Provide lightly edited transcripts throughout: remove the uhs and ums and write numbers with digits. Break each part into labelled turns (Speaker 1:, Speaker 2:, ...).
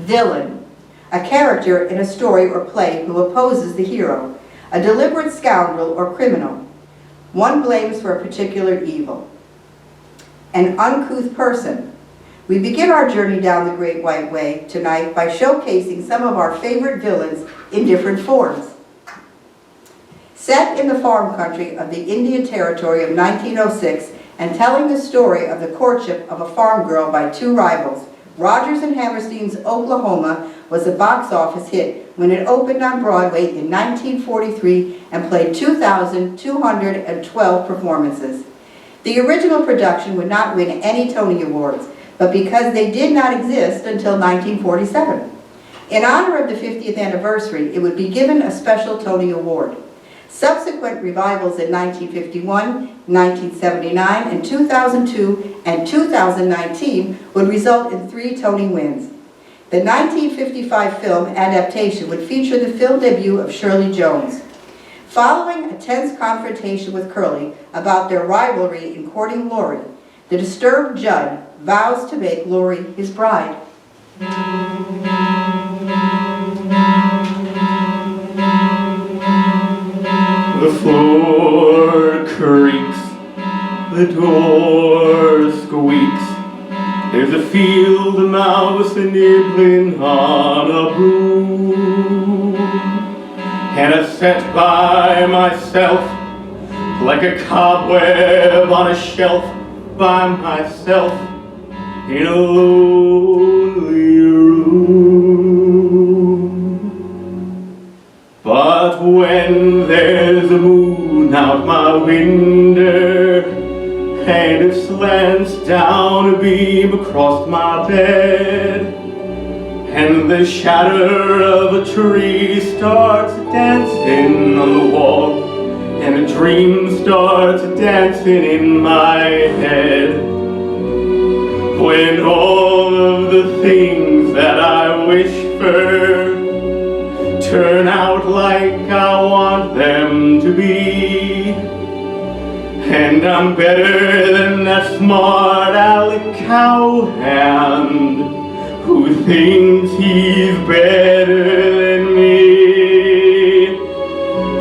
Speaker 1: Villain, a character in a story or play who opposes the hero, a deliberate scoundrel or criminal. One blames for a particular evil. An uncouth person. We begin our journey down the Great White Way tonight by showcasing some of our favorite villains in different forms. Set in the farm country of the Indian Territory of 1906 and telling the story of the courtship of a farm girl by two rivals, Rodgers and Hammerstein's Oklahoma was a box office hit when it opened on Broadway in 1943 and played 2,212 performances. The original production would not win any Tony Awards, but because they did not exist until 1947. In honor of the 50th anniversary, it would be given a special Tony Award. Subsequent revivals in 1951, 1979, and 2002 and 2019 would result in 3 Tony wins. The 1955 film adaptation would feature the film debut of Shirley Jones. Following a tense confrontation with Curly about their rivalry in courting Laurie, the disturbed Judd vows to make Laurie his bride.
Speaker 2: The floor creaks, the door squeaks. There's a field mouse nibbling on a broom, and I sat by myself like a cobweb on a shelf by myself in a lonely room. But when there's a moon out my window and it slants down a beam across my bed, and the shadow of a tree starts dancing on the wall, and a dream starts dancing in my head, when all of the things that I wish for turn out like I want them to be, and I'm better than that smart aleck cowhand who thinks he's better than me.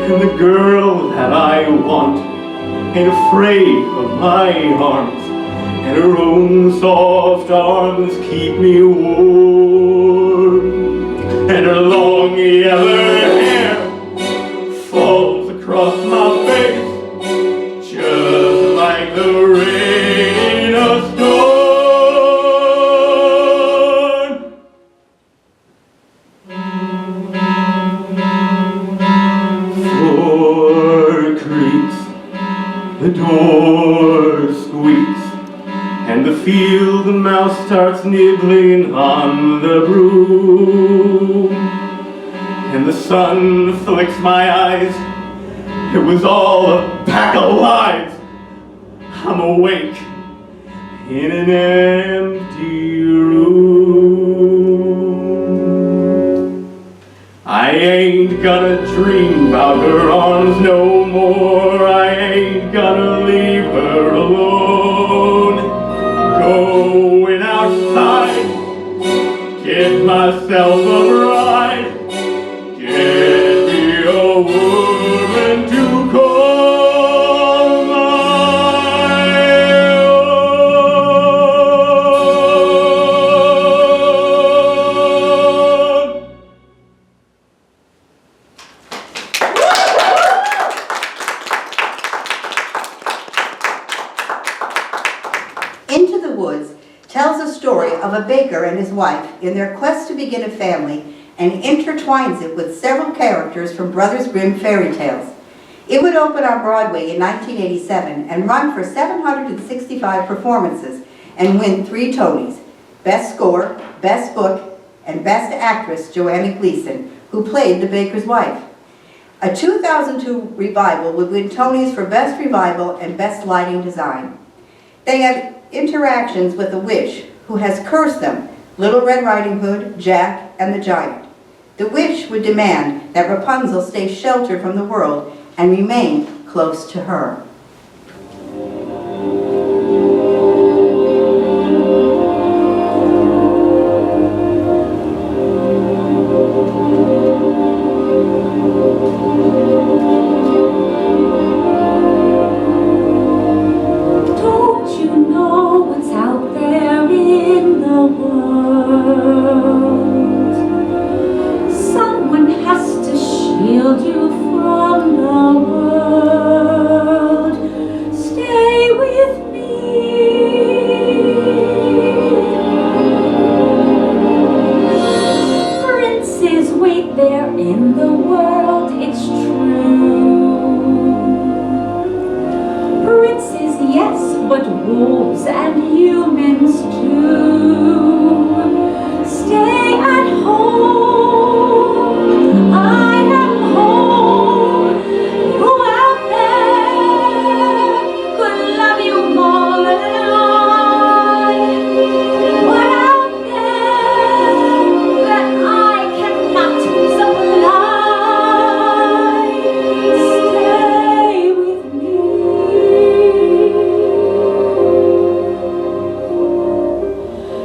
Speaker 2: And the girl that I want ain't afraid of my arms, and her own soft arms keep me warm. And her long yellow hair falls across my face just like the rain of storm. Floor creaks, the door squeaks, and the field mouse starts nibbling on the broom, and the sun flicks my eyes. It was all a pack of lies. I'm awake in an empty room. I ain't gonna dream about her arms no more. I ain't gonna leave her alone. Going outside, get myself a bride, get me a woman to call my own.
Speaker 1: Into the Woods tells a story of a baker and his wife in their quest to begin a family and intertwines it with several characters from Brothers Grimm fairy tales. It would open on Broadway in 1987 and run for 765 performances and win 3 Tonys: Best Score, Best Book, and Best Actress Joanna Gleason, who played the baker's wife. A 2002 revival would win Tonys for Best Revival and Best Lighting Design. They have interactions with a witch who has cursed them, Little Red Riding Hood, Jack, and the Giant. The witch would demand that Rapunzel stay sheltered from the world and remain close to her.
Speaker 3: in the world, it's true. Princes, yes, but wolves and humans too. Stay at home, I am home. Who out there could love you more than I? What out there that I cannot supply? Stay with me.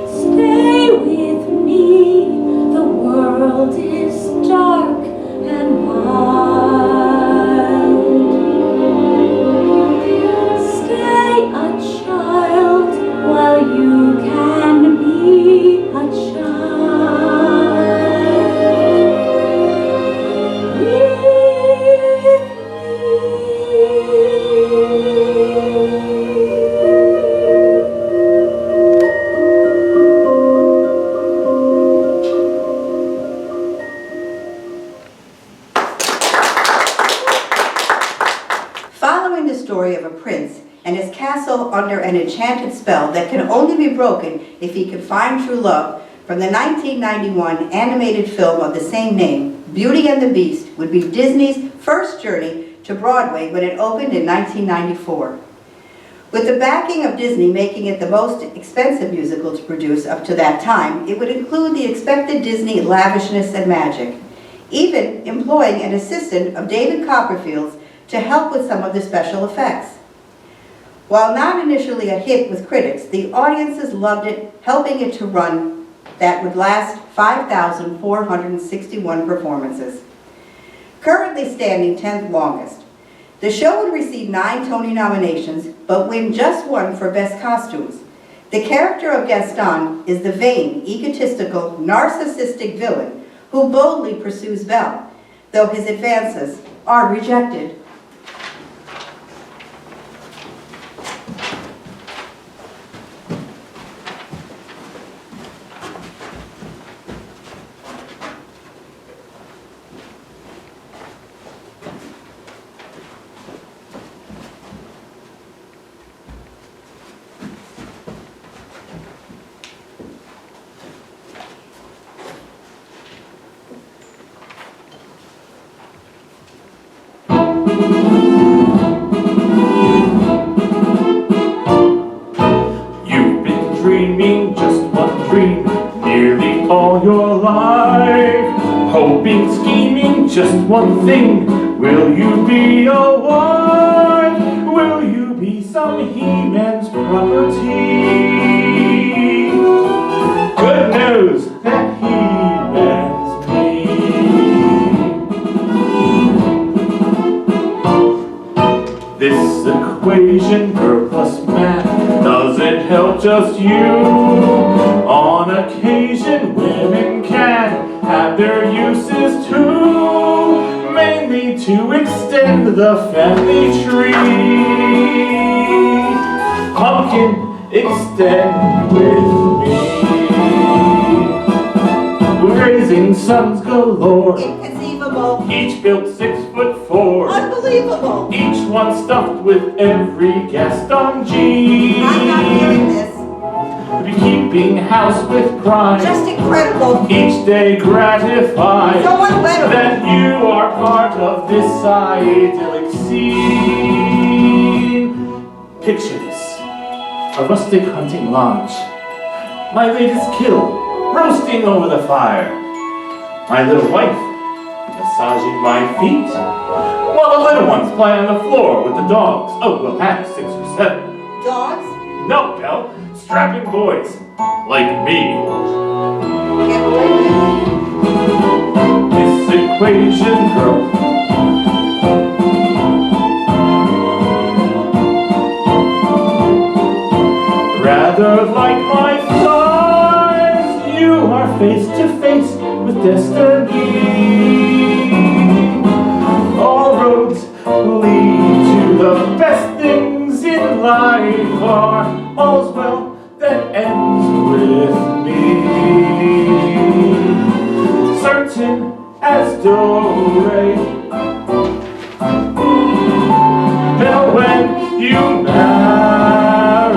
Speaker 3: Stay with me. The world is dark and wild. Stay a child while you can be a child. With
Speaker 1: Following the story of a prince and his castle under an enchanted spell that can only be broken if he can find true love, from the 1991 animated film of the same name, Beauty and the Beast would be Disney's first journey to Broadway when it opened in 1994. With the backing of Disney making it the most expensive musical to produce up to that time, it would include the expected Disney lavishness and magic, even employing an assistant of David Copperfield's to help with some of the special effects. While not initially a hit with critics, the audiences loved it, helping it to run that would last 5,461 performances. Currently standing 10th longest, the show would receive 9 Tony nominations, but win just one for Best Costumes. The character of Gaston is the vain, egotistical, narcissistic villain who boldly pursues Belle, though his advances are rejected.
Speaker 2: You've been dreaming just one dream nearly all your life, hoping, scheming just one thing. Will you be a wife? Will you be some he-man's property? Good news that he-man's me. This equation, girl plus math, doesn't help just you. On occasion, women can have their uses too, mainly to extend the family tree. Pumpkin, extend with me. We're raising sons galore,
Speaker 1: Inconceivable.
Speaker 2: each built 6'4".
Speaker 1: Unbelievable.
Speaker 2: Each one stuffed with every Gaston G.
Speaker 1: I'm not hearing this.
Speaker 2: Be keeping house with pride,
Speaker 1: Just incredible.
Speaker 2: each day gratified
Speaker 1: So unbettable.
Speaker 2: that you are part of this idyllic scene. Picture this, a rustic hunting lodge, my latest kill roasting over the fire, my little wife massaging my feet, while the little ones play on the floor with the dogs. Oh, we'll have 6 or 7.
Speaker 1: Dogs?
Speaker 2: No, Belle, strapping boys like me.
Speaker 1: Can't believe it.
Speaker 2: This equation, girl, rather like my thighs, you are face to face with destiny. All roads lead to the best things in life are all's well that ends with me. Certain as do-re. Now when you marry.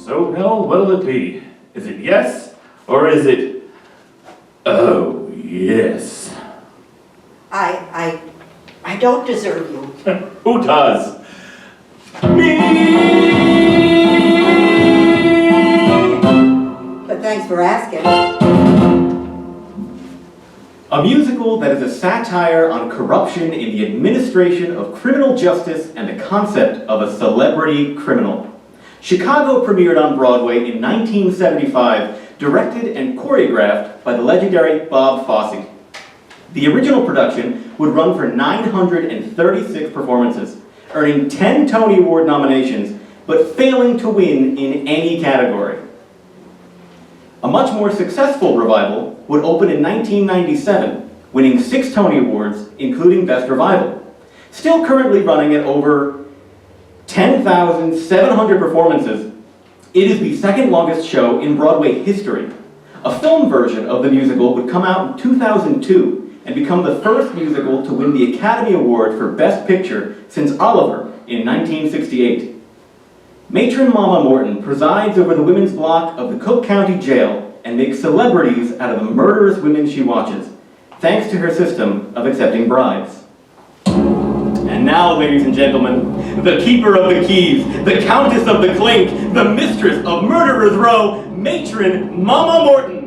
Speaker 2: So, Belle, what'll it be? Is it yes, or is it, oh, yes?
Speaker 1: I don't deserve you.
Speaker 2: Who does? Me!
Speaker 1: But thanks for asking.
Speaker 2: A musical that is a satire on corruption in the administration of criminal justice and the concept of a celebrity criminal. Chicago premiered on Broadway in 1975, directed and choreographed by the legendary Bob Fosse. The original production would run for 936 performances, earning 10 Tony Award nominations, but failing to win in any category. A much more successful revival would open in 1997, winning 6 Tony Awards, including Best Revival. Still currently running at over 10,700 performances, it is the second longest show in Broadway history. A film version of the musical would come out in 2002 and become the first musical to win the Academy Award for Best Picture since Oliver in 1968. Matron Mama Morton presides over the women's block of the Cook County Jail and makes celebrities out of the murderous women she watches, thanks to her system of accepting bribes. And now, ladies and gentlemen, the keeper of the keys, the countess of the clink, the mistress of Murderers Row, Matron Mama Morton.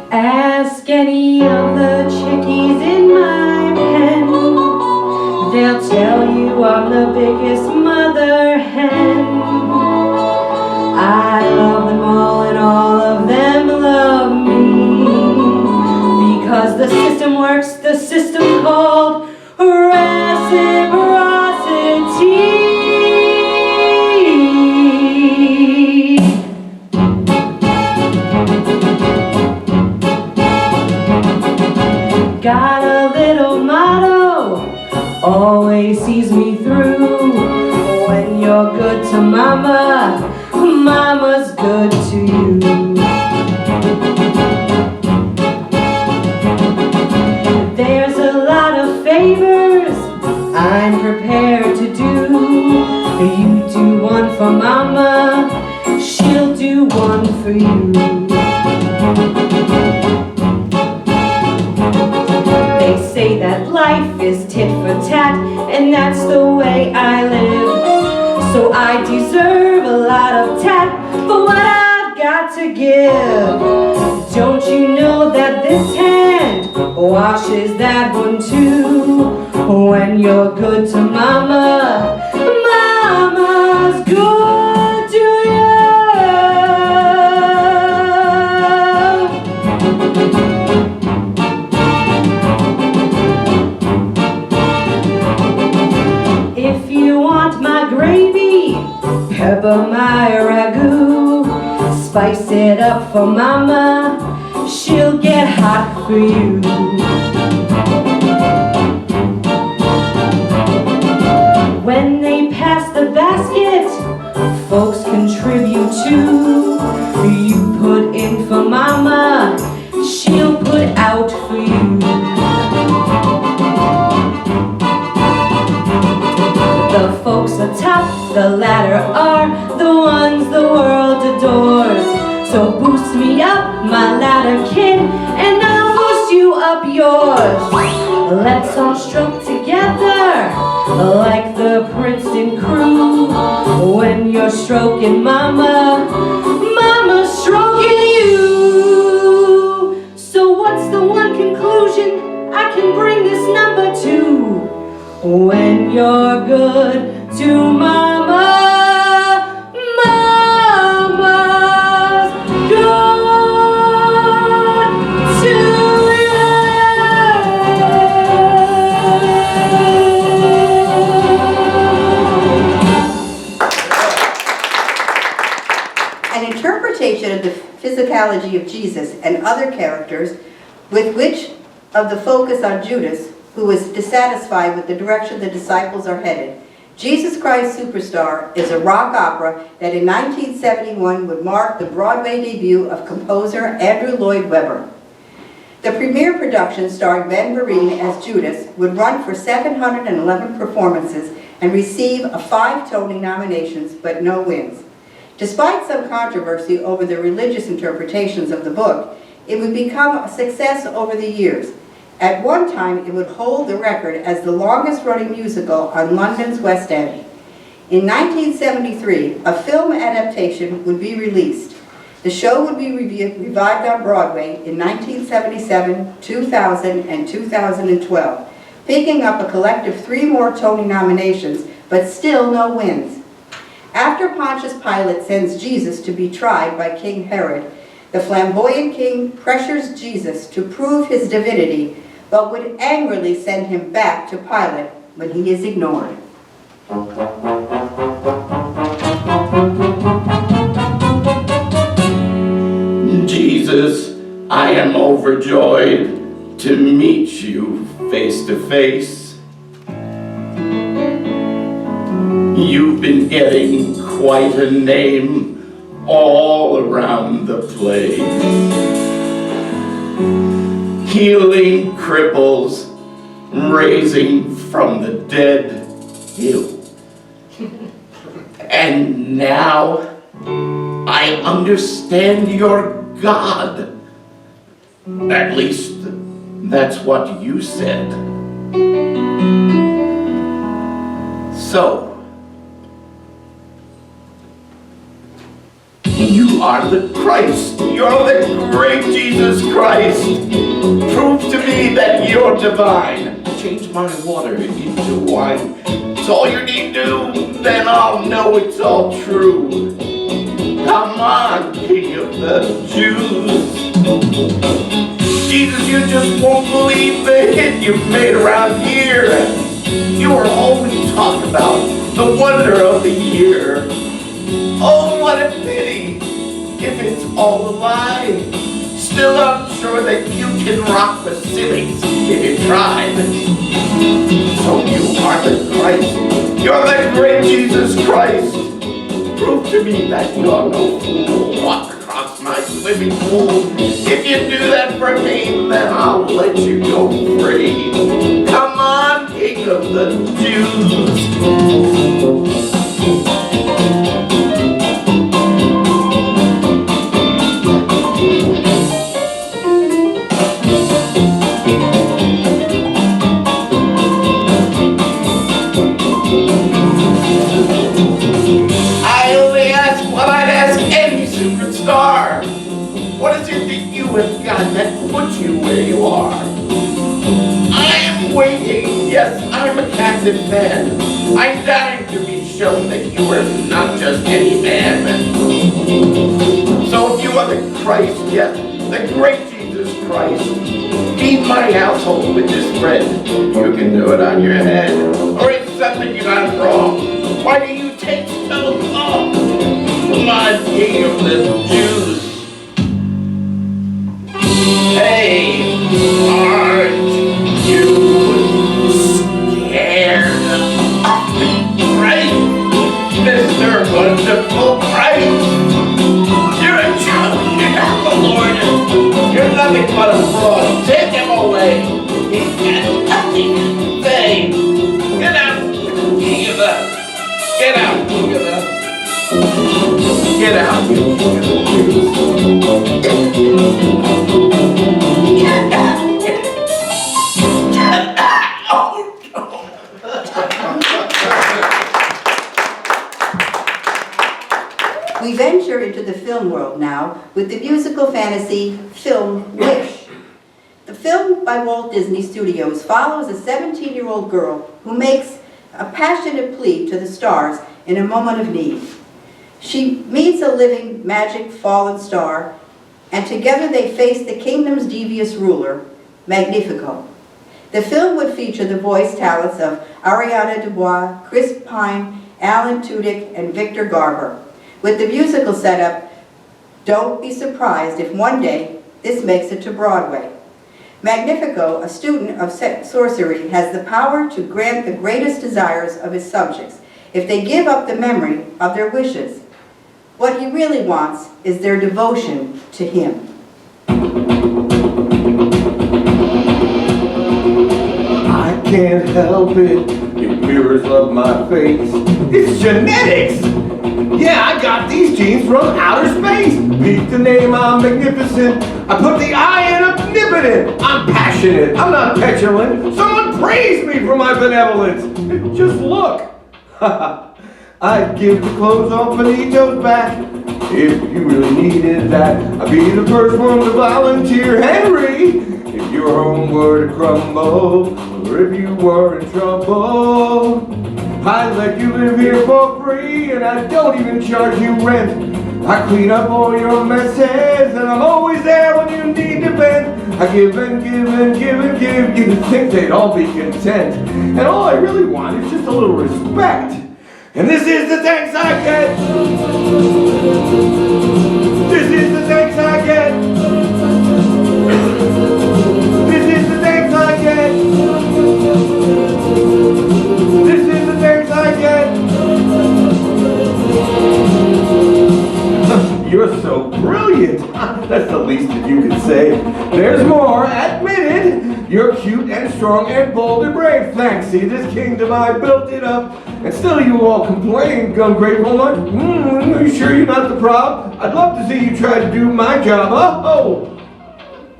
Speaker 3: Ask any of the chickies in my pen, they'll tell you I'm the biggest mother hen. I love them all and all of them love me, because the system works, the system called reciprocity. Got a little motto, always sees me through. When you're good to mama, mama's good to you. There's a lot of favors I'm prepared to do. You do one for mama, she'll do one for you. They say that life is tit for tat, and that's the way I live. So I deserve a lot of tat for what I've got to give. Don't you know that this hand washes that one too? When you're good to mama, mama's good to you. If you want my gravy, pepper my ragu, spice it up for mama, she'll get hot for you. When they pass the basket, folks contribute too. You put in for mama, she'll put out for you. The folks atop the ladder are the ones the world adores. So boost me up my ladder, kid, and I'll boost you up yours. Let's all stroke together like the Princeton crew. When you're stroking mama, mama's stroking you. So what's the one conclusion I can bring this number to? When you're good to mama, mama's good to you.
Speaker 1: An interpretation of the physicality of Jesus and other characters with which of the focus on Judas who is dissatisfied with the direction the disciples are headed. Jesus Christ Superstar is a rock opera that in 1971 would mark the Broadway debut of composer Andrew Lloyd Webber. The premiere production, starring Ben Vereen as Judas, would run for 711 performances and receive 5 Tony nominations, but no wins. Despite some controversy over the religious interpretations of the book, it would become a success over the years. At one time, it would hold the record as the longest-running musical on London's West End. In 1973, a film adaptation would be released. The show would be revived on Broadway in 1977, 2000, and 2012, picking up a collective 3 more Tony nominations, but still no wins. After Pontius Pilate sends Jesus to be tried by King Herod, the flamboyant king pressures Jesus to prove his divinity, but would angrily send him back to Pilate when he is ignored.
Speaker 4: Jesus, I am overjoyed to meet you face to face. You've been getting quite a name all around the place. Healing cripples, raising from the dead, you. And now I understand you're God. At least that's what you said. So, you are the Christ. You're the great Jesus Christ. Prove to me that you're divine. Change my water into wine. It's all you need to do, then I'll know it's all true. Come on, King of the Jews. Jesus, you just won't believe the hit you've made around here. You are all we talk about, the wonder of the year. Oh, what a pity, if it's all a lie. Still I'm sure that you can rock the cities if you tried. So you are the Christ. You're the great Jesus Christ. Prove to me that you're no fool. Walk across my swimming pool. If you do that for me, then I'll let you go free. Come on, King of the Jews. What is it that you have got that puts you where you are? I am waiting. Yes, I'm a captive fan. I'm dying to be shown that you are not just any man. So if you are the Christ, yes, the great Jesus Christ, feed my household with this bread. You can do it on your head. Or it's something you got wrong. Why do you take so long? My King of the Jews. Hey, aren't you scared of me, right? Mr. Wonderful Christ? You're a joke, you're not the Lord. You're nothing but a fraud. Take him away. He's got nothing to say. Get out, King of the. Get out, King of the. Get out, King of the Jews.
Speaker 1: We venture into the film world now with the musical fantasy film Wish. The film by Walt Disney Studios follows a 17-year-old girl who makes a passionate plea to the stars in a moment of need. She meets a living magic fallen star, and together they face the kingdom's devious ruler, Magnifico. The film would feature the voice talents of Ariana DeBois, Chris Pine, Alan Tudyk, and Victor Garber. With the musical setup, don't be surprised if one day this makes it to Broadway. Magnifico, a student of sorcery, has the power to grant the greatest desires of his subjects if they give up the memory of their wishes. What he really wants is their devotion to him.
Speaker 4: I can't help it, it mirrors of my face. It's genetics! Yeah, I got these genes from outer space. Beat the name, I'm magnificent. I put the I in omnipotent. I'm passionate, I'm not petulant. Someone praise me for my benevolence. Just look. I'd give the clothes off Benito's back if you really needed that. I'd be the first one to volunteer, Henry, if your home were to crumble, or if you were in trouble. I'd let you live here for free, and I don't even charge you rent. I clean up all your messes, and I'm always there when you need to vent. I give and give and give and give, you'd think they'd all be content. And all I really want is just a little respect. And this is the thanks I get. This is the thanks I get. This is the thanks I get. This is the thanks I get. You're so brilliant. That's the least that you can say. There's more, admitted. You're cute and strong and bold and brave. Thanks, see this kingdom, I built it up. And still you all complain, ungrateful much. Are you sure you're not the problem? I'd love to see you try to do my job. Oh!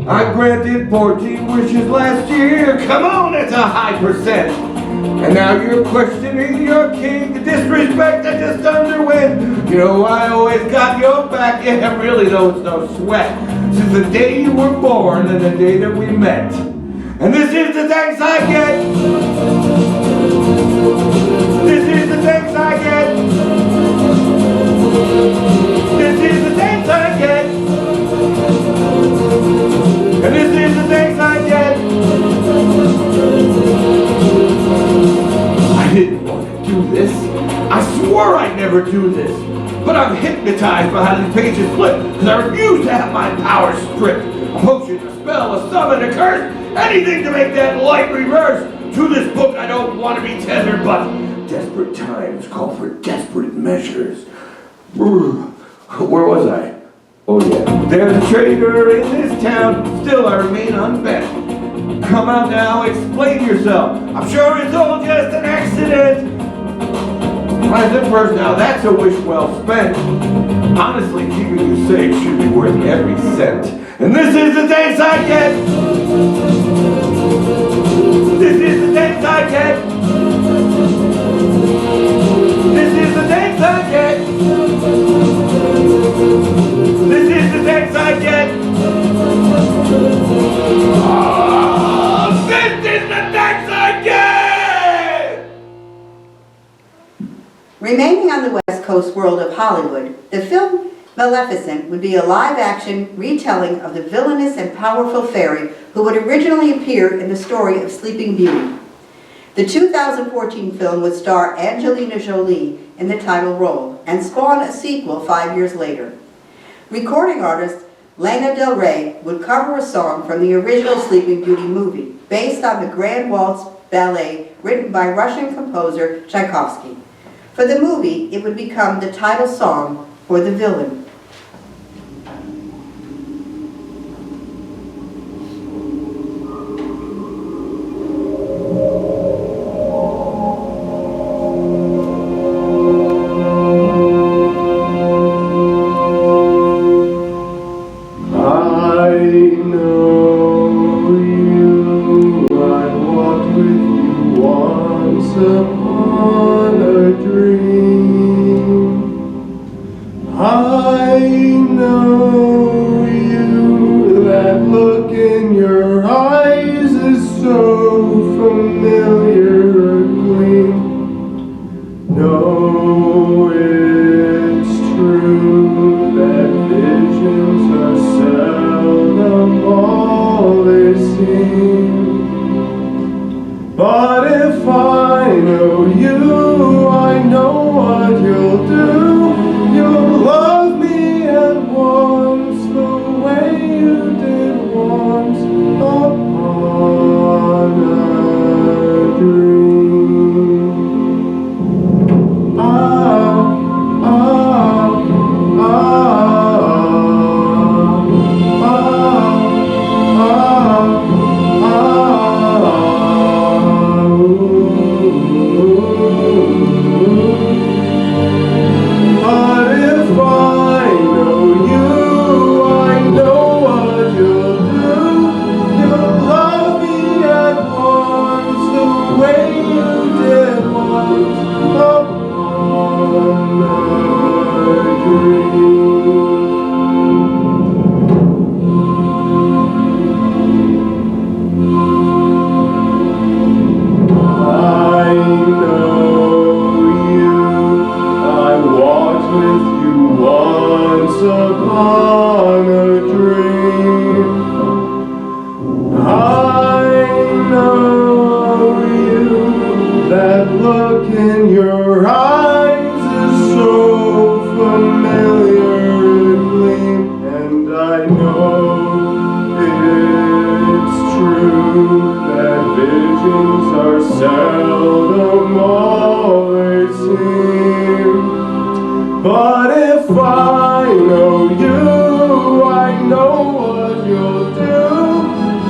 Speaker 4: I granted 14 wishes last year. Come on, that's a high percent. And now you're questioning your king. The disrespect I just underwent. You know I always got your back. Yeah, really though, it's no sweat. Since the day you were born and the day that we met. And this is the thanks I get. This is the thanks I get. This is the thanks I get. And this is the thanks I get. I didn't want to do this. I swore I'd never do this. But I'm hypnotized by how these pages flip, because I refuse to have my powers stripped. A potion, a spell, a summon, a curse, anything to make that light reverse. To this book I don't want to be tethered, but desperate times call for desperate measures. Where was I? Oh yeah. There's a traitor in this town, still I remain unbent. Come out now, explain yourself. I'm sure it's all just an accident. Present first now, that's a wish well spent. Honestly, keeping you safe should be worth every cent. And this is the thanks I get. This is the thanks I get. This is the thanks I get. This is the thanks I get. This is the thanks I get!
Speaker 1: Remaining on the West Coast world of Hollywood, the film Maleficent would be a live-action retelling of the villainous and powerful fairy who would originally appear in the story of Sleeping Beauty. The 2014 film would star Angelina Jolie in the title role and spawn a sequel 5 years later. Recording artist Lana Del Rey would cover a song from the original Sleeping Beauty movie, based on the Grand Waltz ballet written by Russian composer Tchaikovsky. For the movie, it would become the title song for the villain.
Speaker 2: I look in your eyes is so familiar and gleam, and I know it's true that visions are seldom all they seem. But if I know you, I know what you'll do.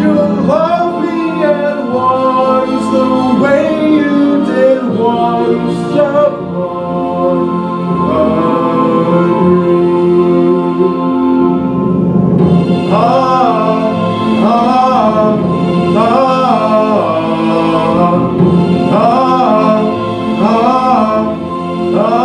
Speaker 2: You'll love me at once the way you did once upon a dream. Ah, ah, ah, ah, ah, ah.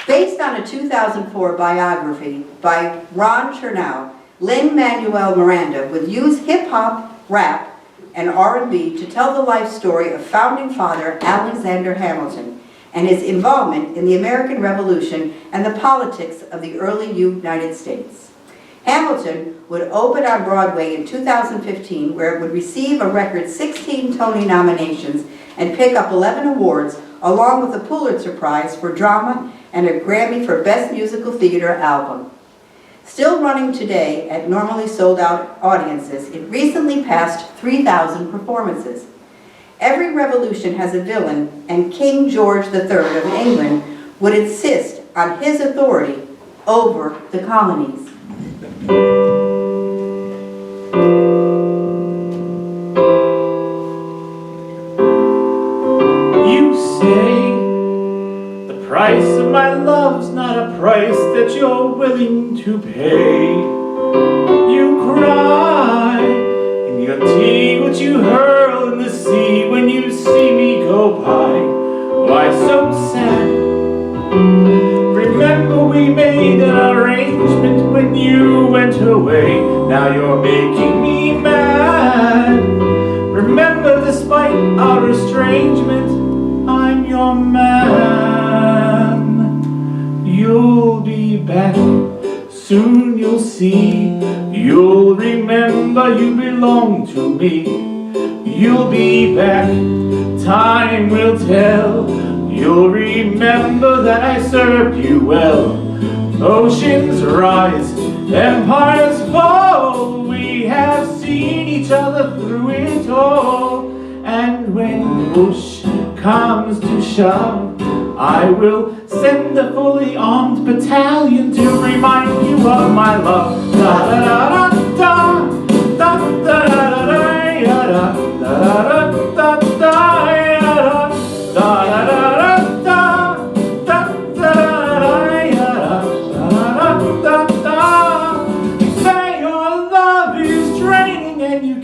Speaker 1: Based on a 2004 biography by Ron Chernow, Lin-Manuel Miranda would use hip-hop, rap, and R&B to tell the life story of founding father Alexander Hamilton and his involvement in the American Revolution and the politics of the early United States. Hamilton would open on Broadway in 2015, where it would receive a record 16 Tony nominations and pick up 11 awards, along with a Pulitzer Prize for drama and a Grammy for Best Musical Theater Album. Still running today at normally sold-out audiences, it recently passed 3,000 performances. Every revolution has a villain, and King George III of England would insist on his authority over the colonies.
Speaker 2: You say the price of my love's not a price that you're willing to pay. You cry in your tea, what you hurl in the sea when you see me go by. Why so sad? Remember we made an arrangement when you went away. Now you're making me mad. Remember, despite our estrangement, I'm your man. You'll be back, soon you'll see. You'll remember you belong to me. You'll be back, time will tell. You'll remember that I served you well. Oceans rise, empires fall. We have seen each other through it all. And when push comes to shove, I will send a fully armed battalion to remind you of my love. Da da da da da da da da da da da da da da.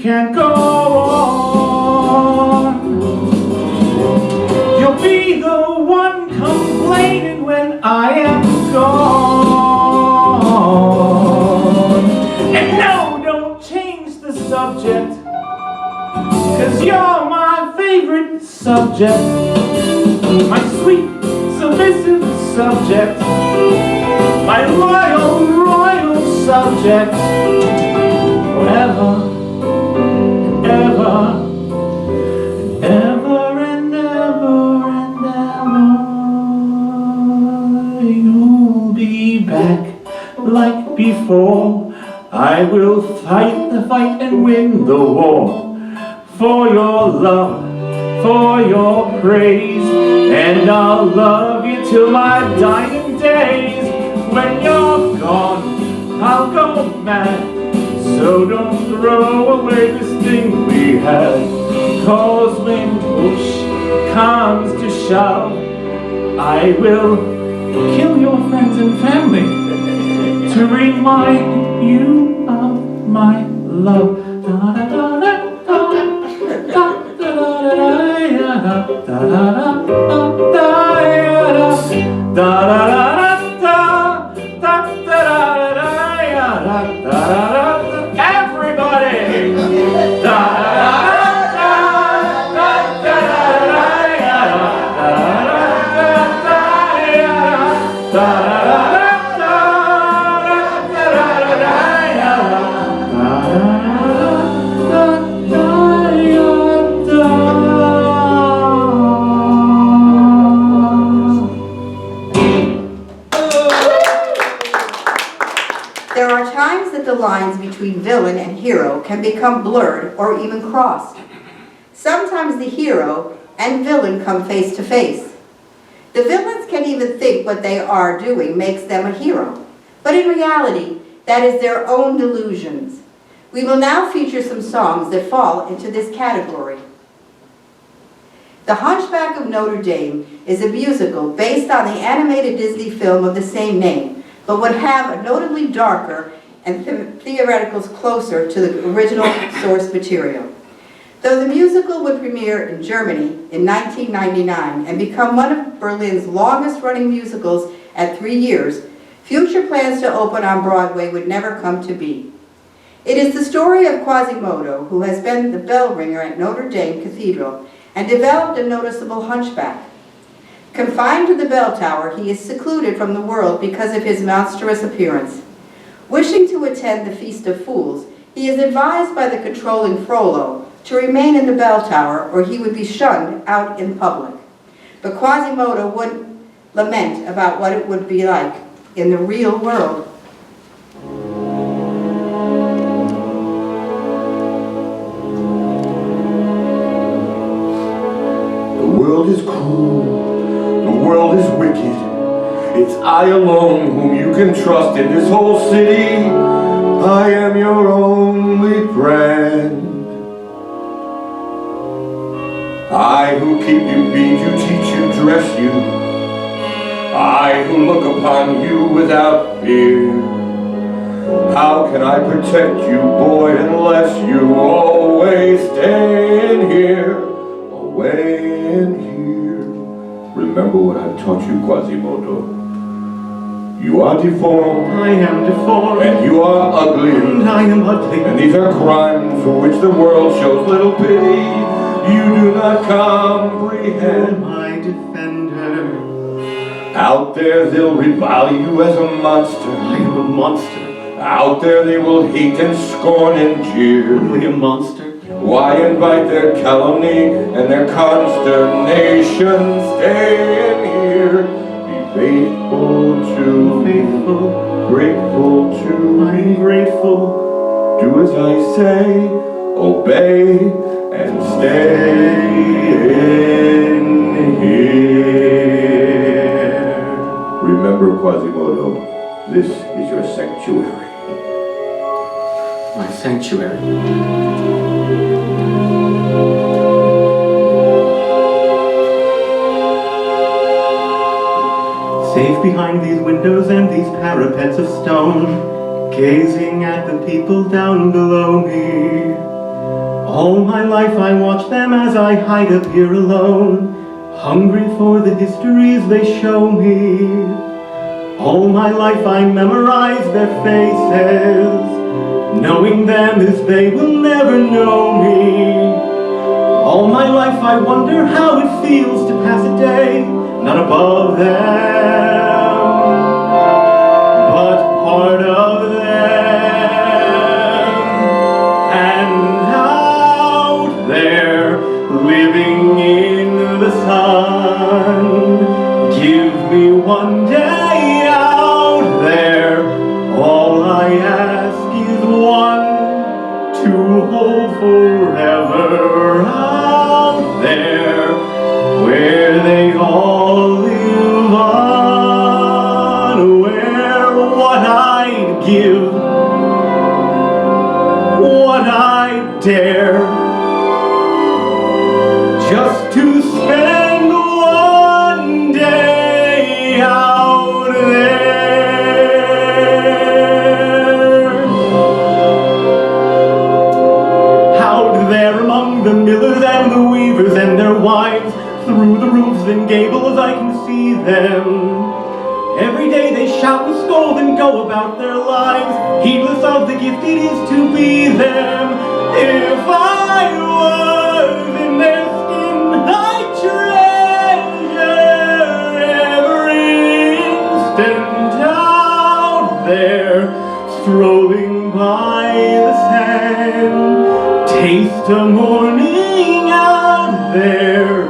Speaker 2: Can't go on. You'll be the one complaining when I am gone. And no, don't change the subject, 'cause you're my favorite subject, my sweet, submissive subject, my loyal, royal subject, forever. Ever and ever and ever and ever, you'll be back like before. I will fight the fight and win the war for your love, for your praise, and I'll love you till my dying days. When you're gone, I'll go mad. So don't throw away this thing we had, 'cause when push comes to shove, I will kill your friends and family to remind you of my love. Da da da da da da da da da. Everybody! Da, da, da, da.
Speaker 1: between villain and hero can become blurred or even crossed. Sometimes the hero and villain come face to face. The villains can even think what they are doing makes them a hero, but in reality, that is their own delusions. We will now feature some songs that fall into this category. The Hunchback of Notre Dame is a musical based on the animated Disney film of the same name, but would have a notably darker and theatricals closer to the original source material. Though the musical would premiere in Germany in 1999 and become one of Berlin's longest-running musicals at 3 years, future plans to open on Broadway would never come to be. It is the story of Quasimodo, who has been the bell ringer at Notre Dame Cathedral and developed a noticeable hunchback. Confined to the bell tower, he is secluded from the world because of his monstrous appearance. Wishing to attend the Feast of Fools, he is advised by the controlling Frollo to remain in the bell tower or he would be shunned out in public. But Quasimodo would lament about what it would be like in the real world.
Speaker 4: The world is cruel, the world is wicked. It's I alone whom you can trust in this whole city. I am your only friend. I who keep you, feed you, teach you, dress you. I who look upon you without fear. How can I protect you, boy, unless you always stay in here, away in here? Remember what I've taught you, Quasimodo. You are deformed.
Speaker 2: I am deformed.
Speaker 4: And you are ugly.
Speaker 2: And I am ugly.
Speaker 4: And these are crimes for which the world shows little pity. You do not comprehend.
Speaker 2: My defender.
Speaker 4: Out there they'll revile you as a monster.
Speaker 2: I am a monster.
Speaker 4: Out there they will hate and scorn and jeer.
Speaker 2: Only a monster.
Speaker 4: Why invite their calumny and their consternation? Stay in here. Be faithful to
Speaker 2: Faithful.
Speaker 4: grateful to
Speaker 2: I'm
Speaker 4: me.
Speaker 2: grateful.
Speaker 4: Do as I say, obey, and stay in here. Remember, Quasimodo, this is your sanctuary.
Speaker 2: My sanctuary. Safe behind these windows and these parapets of stone, gazing at the people down below me. All my life I watch them as I hide up here alone, hungry for the histories they show me. All my life I memorize their faces, knowing them as they will never know me. All my life I wonder how it feels to pass a day not above them, but part of them. And out there, living in the sun, give me one day out there. All I ask is one to hold forever out there, where they all live on, where what I'd give, what I'd dare, just to spend one day out there. Out there among the millers and the weavers and their wives, through the roofs and gables I can see them. Every day they shout and scold and go about their lives, heedless of the gift it is to be them. If I was in their skin, I'd treasure every instant out there, strolling by the sand, taste a morning out there.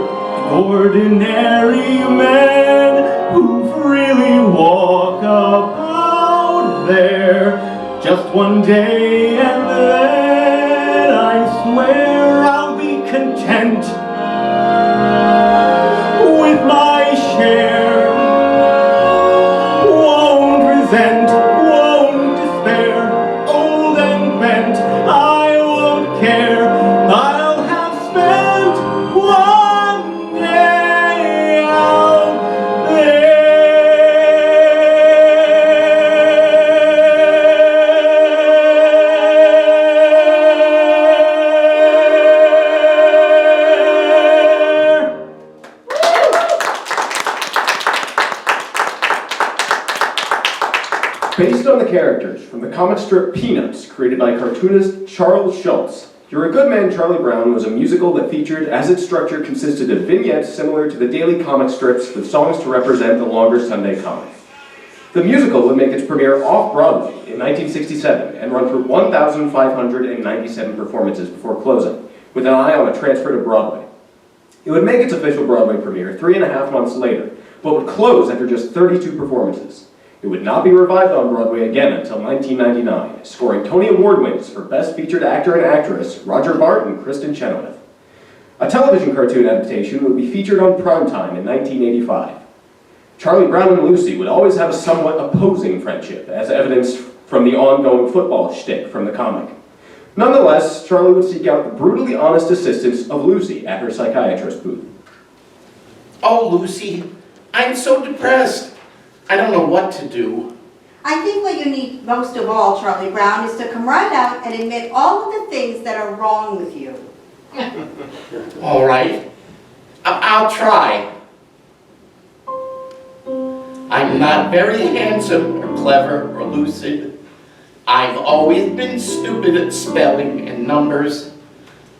Speaker 2: Ordinary men who freely walk about there, Just one day and then I swear I'll be content with my share. Won't resent, won't despair, old and bent, I won't care. I'll have spent one day out there.
Speaker 5: Based on the characters from the comic strip Peanuts, created by cartoonist Charles Schulz, You're a Good Man, Charlie Brown was a musical that featured, as its structure consisted of vignettes similar to the daily comic strips with songs to represent the longer Sunday comic. The musical would make its premiere off-Broadway in 1967 and run through 1,597 performances before closing, with an eye on a transfer to Broadway. It would make its official Broadway premiere 3.5 months later, but would close after just 32 performances. It would not be revived on Broadway again until 1999, scoring Tony Award wins for Best Featured Actor and Actress, Roger Bart and Kristen Chenoweth. A television cartoon adaptation would be featured on primetime in 1985. Charlie Brown and Lucy would always have a somewhat opposing friendship, as evidenced from the ongoing football shtick from the comic. Nonetheless, Charlie would seek out the brutally honest assistance of Lucy at her psychiatrist booth.
Speaker 4: Oh, Lucy, I'm so depressed. I don't know what to do.
Speaker 1: I think what you need most of all, Charlie Brown, is to come right out and admit all of the things that are wrong with you.
Speaker 4: All right, I'll try. I'm not very handsome or clever or lucid. I've always been stupid at spelling and numbers.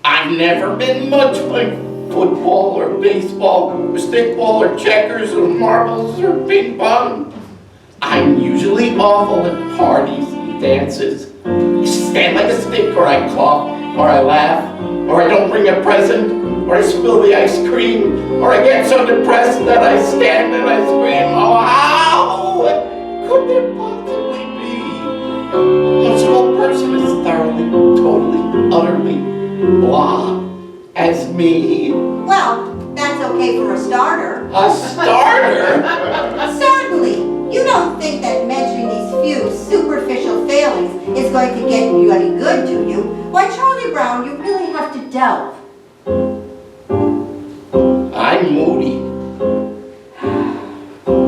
Speaker 4: I've never been much like football or baseball or stickball or checkers or marbles or ping pong. I'm usually awful at parties and dances. I stand like a stick, or I cough, or I laugh, or I don't bring a present, or I spill the ice cream, or I get so depressed that I stand and I scream, oh, how could there possibly be? No small person is thoroughly, totally, utterly blah as me.
Speaker 1: Well, that's okay for a starter.
Speaker 4: A starter?
Speaker 1: Certainly. You don't think that mentioning these few superficial failings is going to get you any good, do you? Why, Charlie Brown, you really have to delve.
Speaker 4: I'm moody.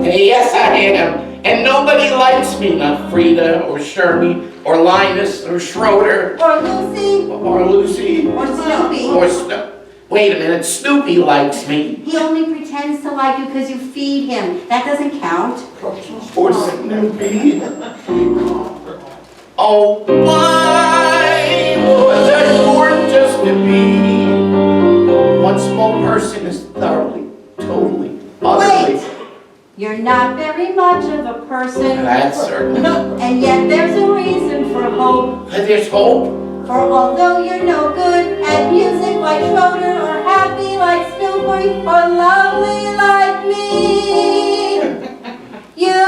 Speaker 4: Hey, yes, I am. And nobody likes me, not Frida or Shermy or Linus or Schroeder
Speaker 1: Or Lucy.
Speaker 4: or Lucy
Speaker 1: Or Snoopy.
Speaker 4: or wait a minute, Snoopy likes me.
Speaker 1: He only pretends to like you because you feed him. That doesn't count.
Speaker 4: Poor Snoopy. Oh, why was I born just to be? One small person is thoroughly, totally, utterly.
Speaker 1: Wait! You're not very much of a person.
Speaker 4: That's certain.
Speaker 1: And yet there's a reason for hope.
Speaker 4: There's hope.
Speaker 1: For although you're no good at music like Schroeder, or happy like Snoopy, or lovely like me, you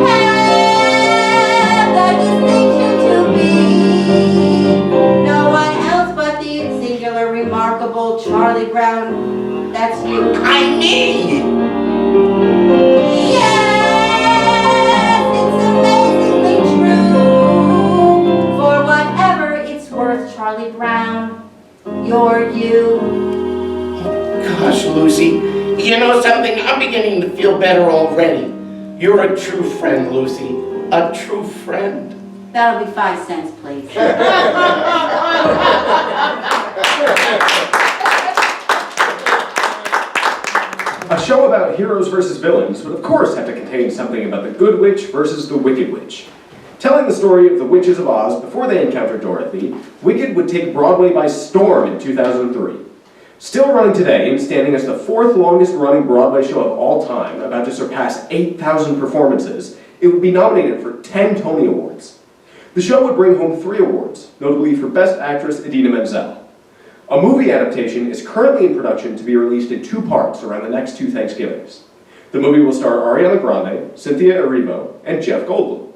Speaker 1: have that distinction to be no one else but the singular, remarkable Charlie Brown. That's you.
Speaker 4: I mean.
Speaker 1: Yes, it's amazingly true. For whatever it's worth, Charlie Brown, you're you.
Speaker 4: Gosh, Lucy, you know something? I'm beginning to feel better already. You're a true friend, Lucy. A true friend.
Speaker 1: That'll be 5 cents, please.
Speaker 5: A show about heroes versus villains would of course have to contain something about the good witch versus the wicked witch. Telling the story of the witches of Oz before they encountered Dorothy, Wicked would take Broadway by storm in 2003. Still running today and standing as the 4th longest running Broadway show of all time, about to surpass 8,000 performances, it would be nominated for 10 Tony Awards. The show would bring home 3 awards, notably for Best Actress Idina Menzel. A movie adaptation is currently in production to be released in 2 parts around the next 2 Thanksgivings. The movie will star Ariana Grande, Cynthia Erivo, and Jeff Goldblum.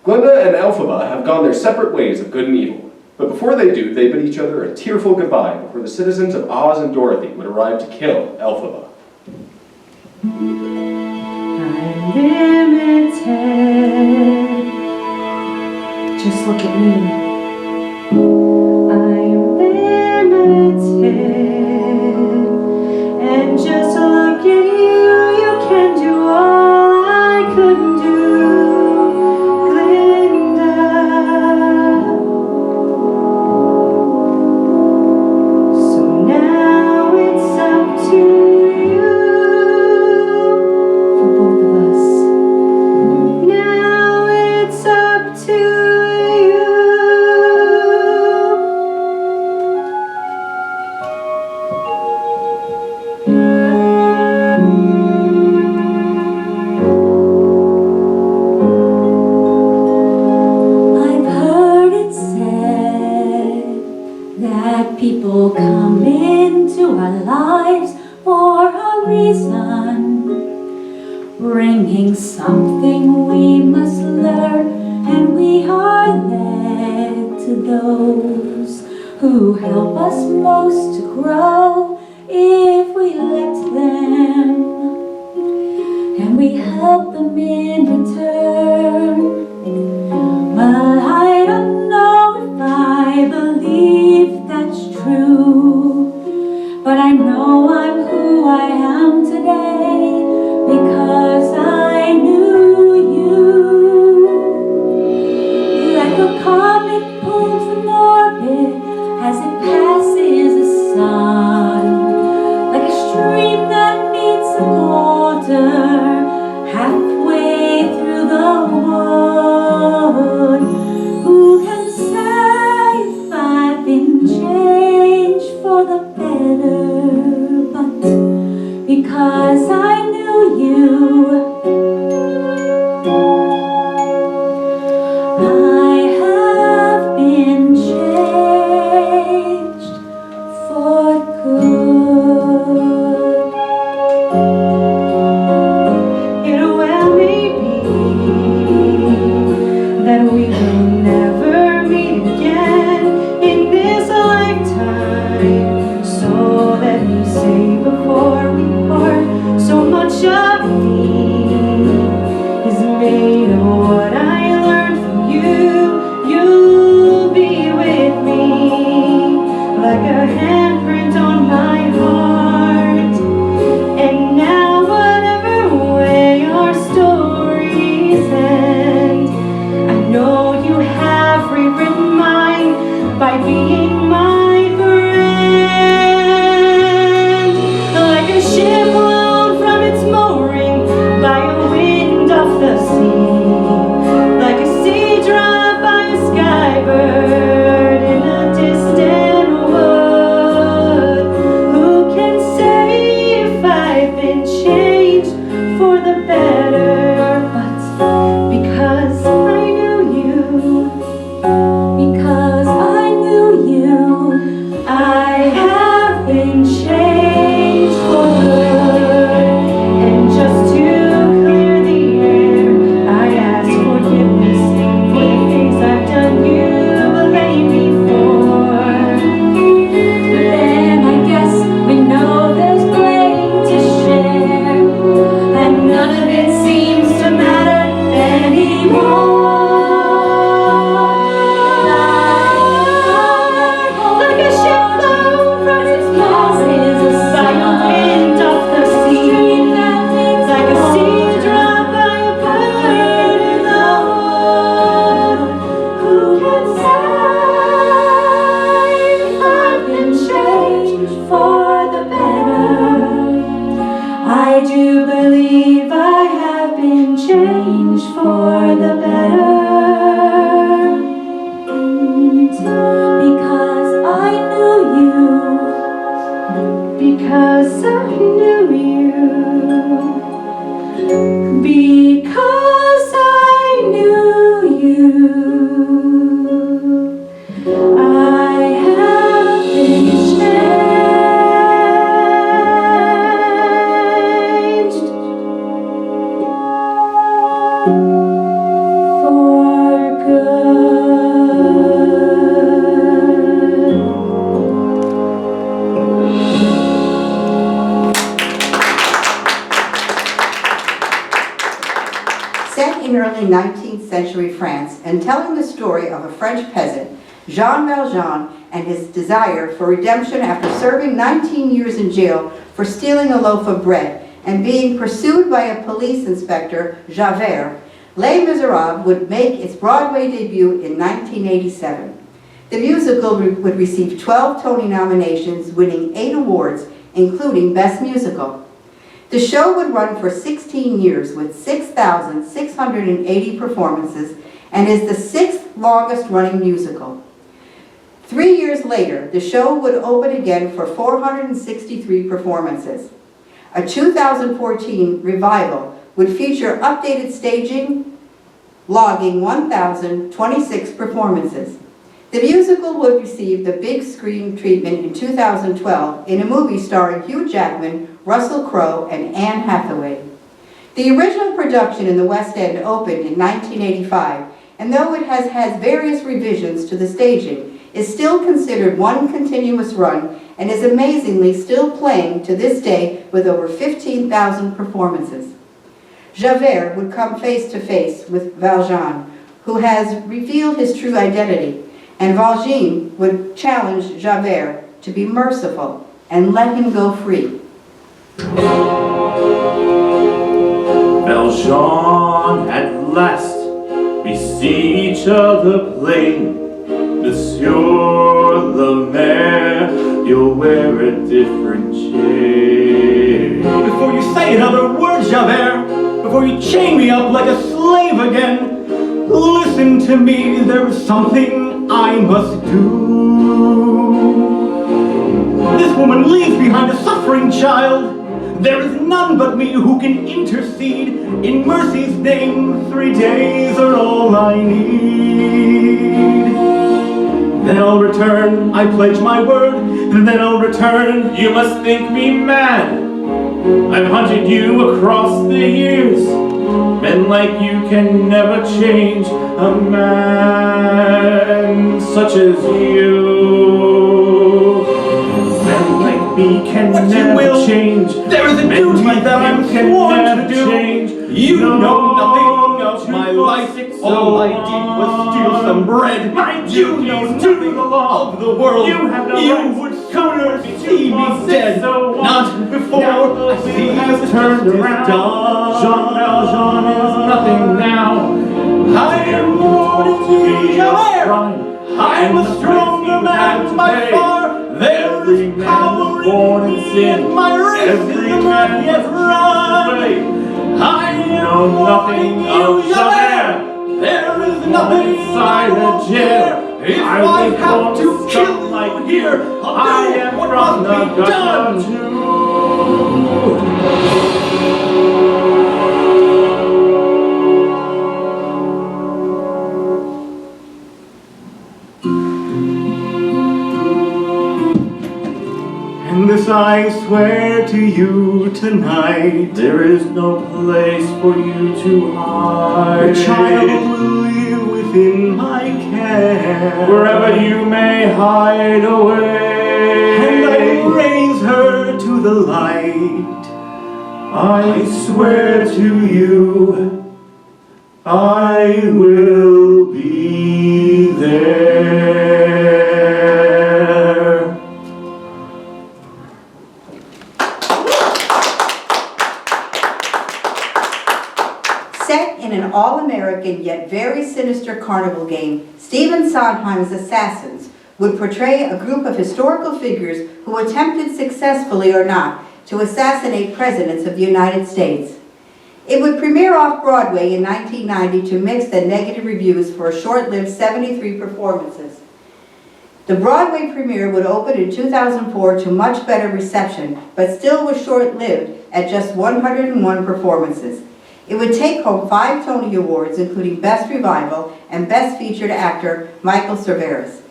Speaker 5: Glinda and Elphaba have gone their separate ways of good and evil. But before they do, they bid each other a tearful goodbye before the citizens of Oz and Dorothy would arrive to kill Elphaba.
Speaker 3: I'm limited. Just look at me. I'm limited. And just look at you. You can do all I couldn't do, Glinda. So now it's up to you. For both of us. Now it's up to you.
Speaker 6: I've heard it said that people come into our lives for a reason, bringing something we must learn, and we are led to those who help us most to grow if we let them, and we help them in return. But I don't know if I believe that's true, but I know I'm who I am today because I knew you. Like a comet pulled from orbit as it passes the sun, like a stream that meets the water halfway through the wood. Who can say if I've been changed for the better? But because I knew you, I have been changed for good.
Speaker 3: It well may be that we will never meet again in this lifetime. So let me say before we part, so much of me is made of what I learned from you. You'll be with me like a handprint on my heart. And now whatever way our stories end, I know you have rewritten mine by being my friend. Like a ship blown from its mooring by a wind off the sea, like a sea drop by a skybird in a distant wood. Who can say if I've been changed for the better? But because I knew you,
Speaker 6: because I knew you,
Speaker 3: I have been changed for good. And just to clear the air, I ask forgiveness for the things I've done you blame me for.
Speaker 6: then I guess we know there's blame to share,
Speaker 3: And none of it seems to matter anymore. Like a ship blown from its moorings by a wind off the sea, like a sea drop by a bird in the wood. Who can say if I've been changed for the better? I do believe I have been changed for the better.
Speaker 6: because I knew you,
Speaker 3: Because I knew you. Because I knew you. I have been changed for
Speaker 1: 19th century France and telling the story of a French peasant, Jean Valjean, and his desire for redemption after serving 19 years in jail for stealing a loaf of bread and being pursued by a police inspector, Javert, Les Miserables would make its Broadway debut in 1987. The musical would receive 12 Tony nominations, winning 8 awards, including Best Musical. The show would run for 16 years with 6,680 performances and is the 6th longest running musical. 3 years later, the show would open again for 463 performances. A 2014 revival would feature updated staging, logging 1,026 performances. The musical would receive the big screen treatment in 2012 in a movie starring Hugh Jackman, Russell Crowe, and Anne Hathaway. The original production in the West End opened in 1985, and though it has various revisions to the staging, is still considered one continuous run and is amazingly still playing to this day with over 15,000 performances. Javert would come face to face with Valjean, who has revealed his true identity, and Valjean would challenge Javert to be merciful and let him go free.
Speaker 2: Valjean, at last, we see each other plain. Monsieur the Mayor, you'll wear a different chain. Before you say another word, Javert, before you chain me up like a slave again, listen to me, there is something I must do. This woman leaves behind a suffering child. There is none but me who can intercede. In mercy's name, 3 days are all I need. Then I'll return, I pledge my word, and then I'll return. You must think me mad. I've hunted you across the years. Men like you can never change a man such as you. Men like me can never change. There is a duty that I'm sworn to do. You know nothing of my life. All I did was steal some bread. You know nothing of the world. You would sooner see me dead, not before I see you turned around. Jean Valjean is nothing now. I am warning you, Javert. I'm a stronger man by far. There is power in me and my racism has yet run. I am warning you, Javert. There is nothing inside the jail. If I have to kill you here, I'll do what must be done. And this I swear to you tonight, there is no place for you to hide. The child will live within my care, wherever you may hide away. And I will raise her to the light. I swear to you, I will be there.
Speaker 1: Set in an all-American yet very sinister carnival game, Stephen Sondheim's Assassins would portray a group of historical figures who attempted successfully or not to assassinate presidents of the United States. It would premiere off-Broadway in 1990 to mixed and negative reviews for a short-lived 73 performances. The Broadway premiere would open in 2004 to much better reception, but still was short-lived at just 101 performances. It would take home 5 Tony Awards, including Best Revival and Best Featured Actor Michael Cerveris,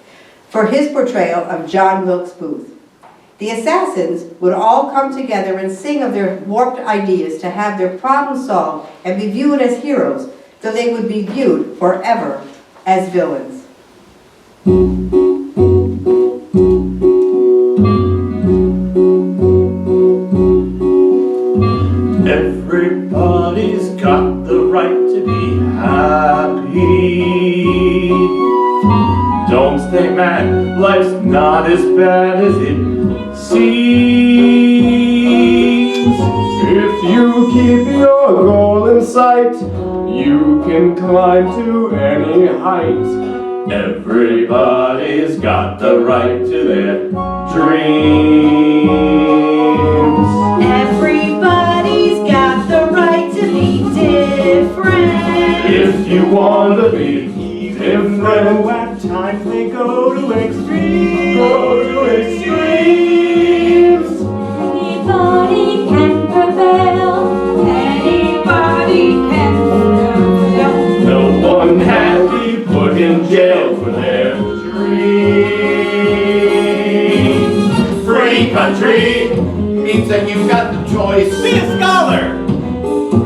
Speaker 1: for his portrayal of John Wilkes Booth. The assassins would all come together and sing of their warped ideas to have their problems solved and be viewed as heroes, though they would be viewed forever as villains.
Speaker 2: Everybody's got the right to be happy. life's not as bad as it seems.
Speaker 5: If you keep your goal in sight, you can climb to any height.
Speaker 2: Everybody's got the right to their dreams.
Speaker 3: Everybody's got the right to be different.
Speaker 2: If you want to be different, at times they go to extremes. Go to extremes.
Speaker 6: Anybody can prevail. Anybody can prevail.
Speaker 2: No one has to be put in jail for their dreams.
Speaker 4: Free country means that you've got the choice.
Speaker 2: Be a scholar.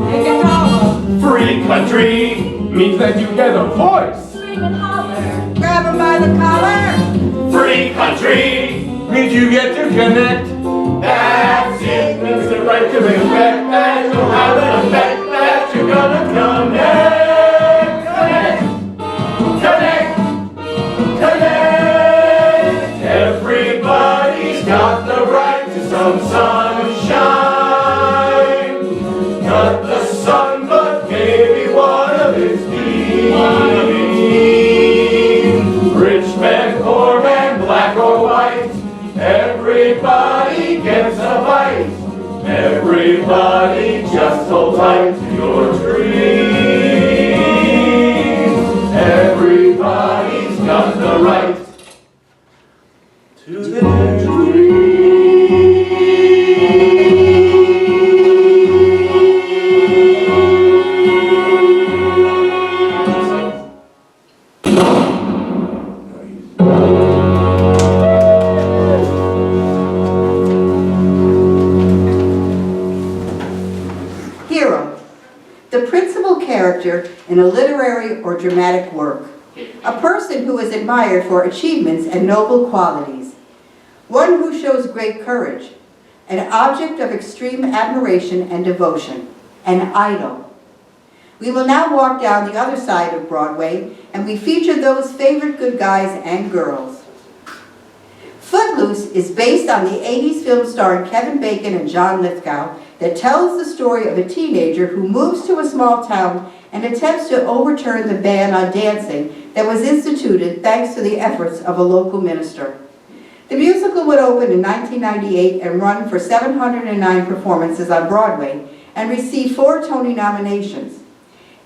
Speaker 6: Take a dollar.
Speaker 2: Free country
Speaker 5: Means that you get a voice.
Speaker 6: Scream and holler.
Speaker 1: Grab him by the collar.
Speaker 2: free country means you get to connect. That's it. Means the right to respect. That you'll have an effect. That you're gonna connect. Connect. Connect. Connect. Everybody's got the right to some sunshine. Not the sun, but maybe one of its beams. Rich man, poor man, black or white. Everybody gets a bite. Everybody just hold tight to your dreams. Everybody's got the right to their dreams.
Speaker 1: Hero, the principal character in a literary or dramatic work, a person who is admired for achievements and noble qualities, one who shows great courage, an object of extreme admiration and devotion, an idol. We will now walk down the other side of Broadway, and we feature those favorite good guys and girls. Footloose is based on the 80s film starring Kevin Bacon and John Lithgow that tells the story of a teenager who moves to a small town and attempts to overturn the ban on dancing that was instituted thanks to the efforts of a local minister. The musical would open in 1998 and run for 709 performances on Broadway and receive 4 Tony nominations.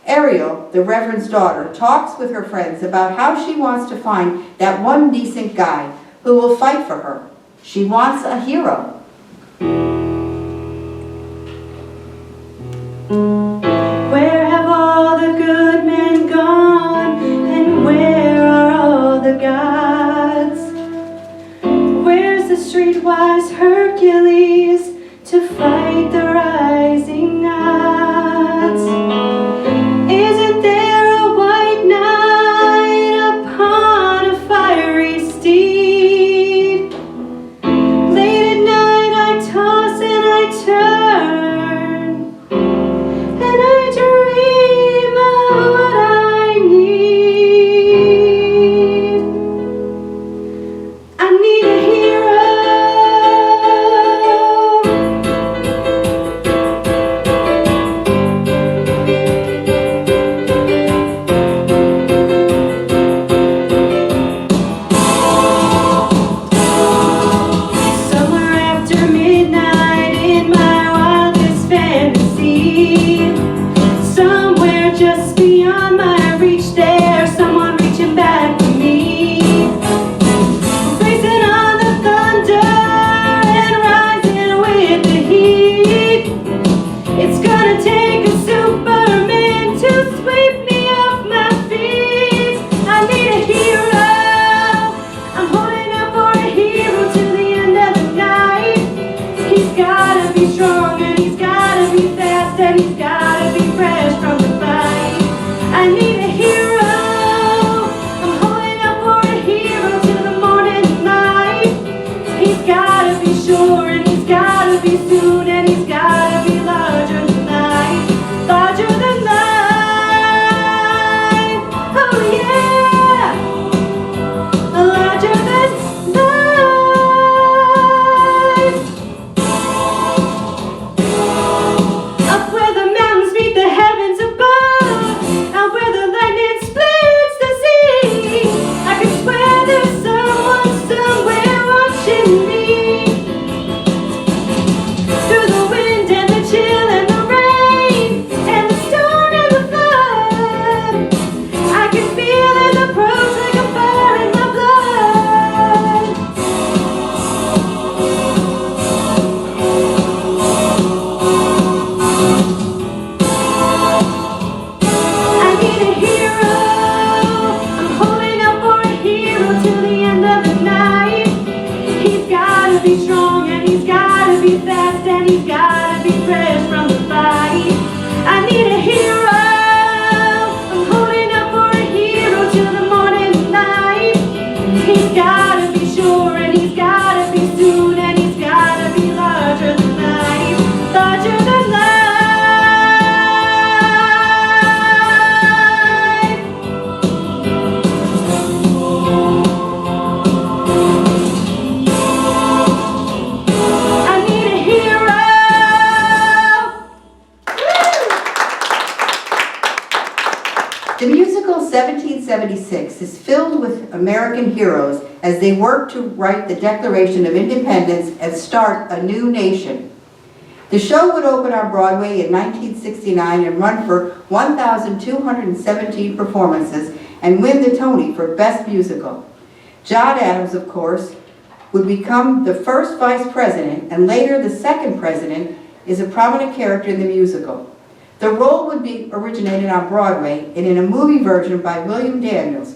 Speaker 1: Ariel, the Reverend's daughter, talks with her friends about how she wants to find that one decent guy who will fight for her. She wants a hero.
Speaker 3: Where have all the good men gone, and where are all the gods? Where's the streetwise Hercules to fight the rising odds? Isn't there a white knight upon a fiery steed? Late at night I toss and I turn, and I dream of what I need. I need a hero.
Speaker 1: 1876 is filled with American heroes as they work to write the Declaration of Independence and start a new nation. The show would open on Broadway in 1969 and run for 1,217 performances and win the Tony for Best Musical. John Adams, of course, would become the first vice president and later the second president, is a prominent character in the musical. The role would be originated on Broadway and in a movie version by William Daniels,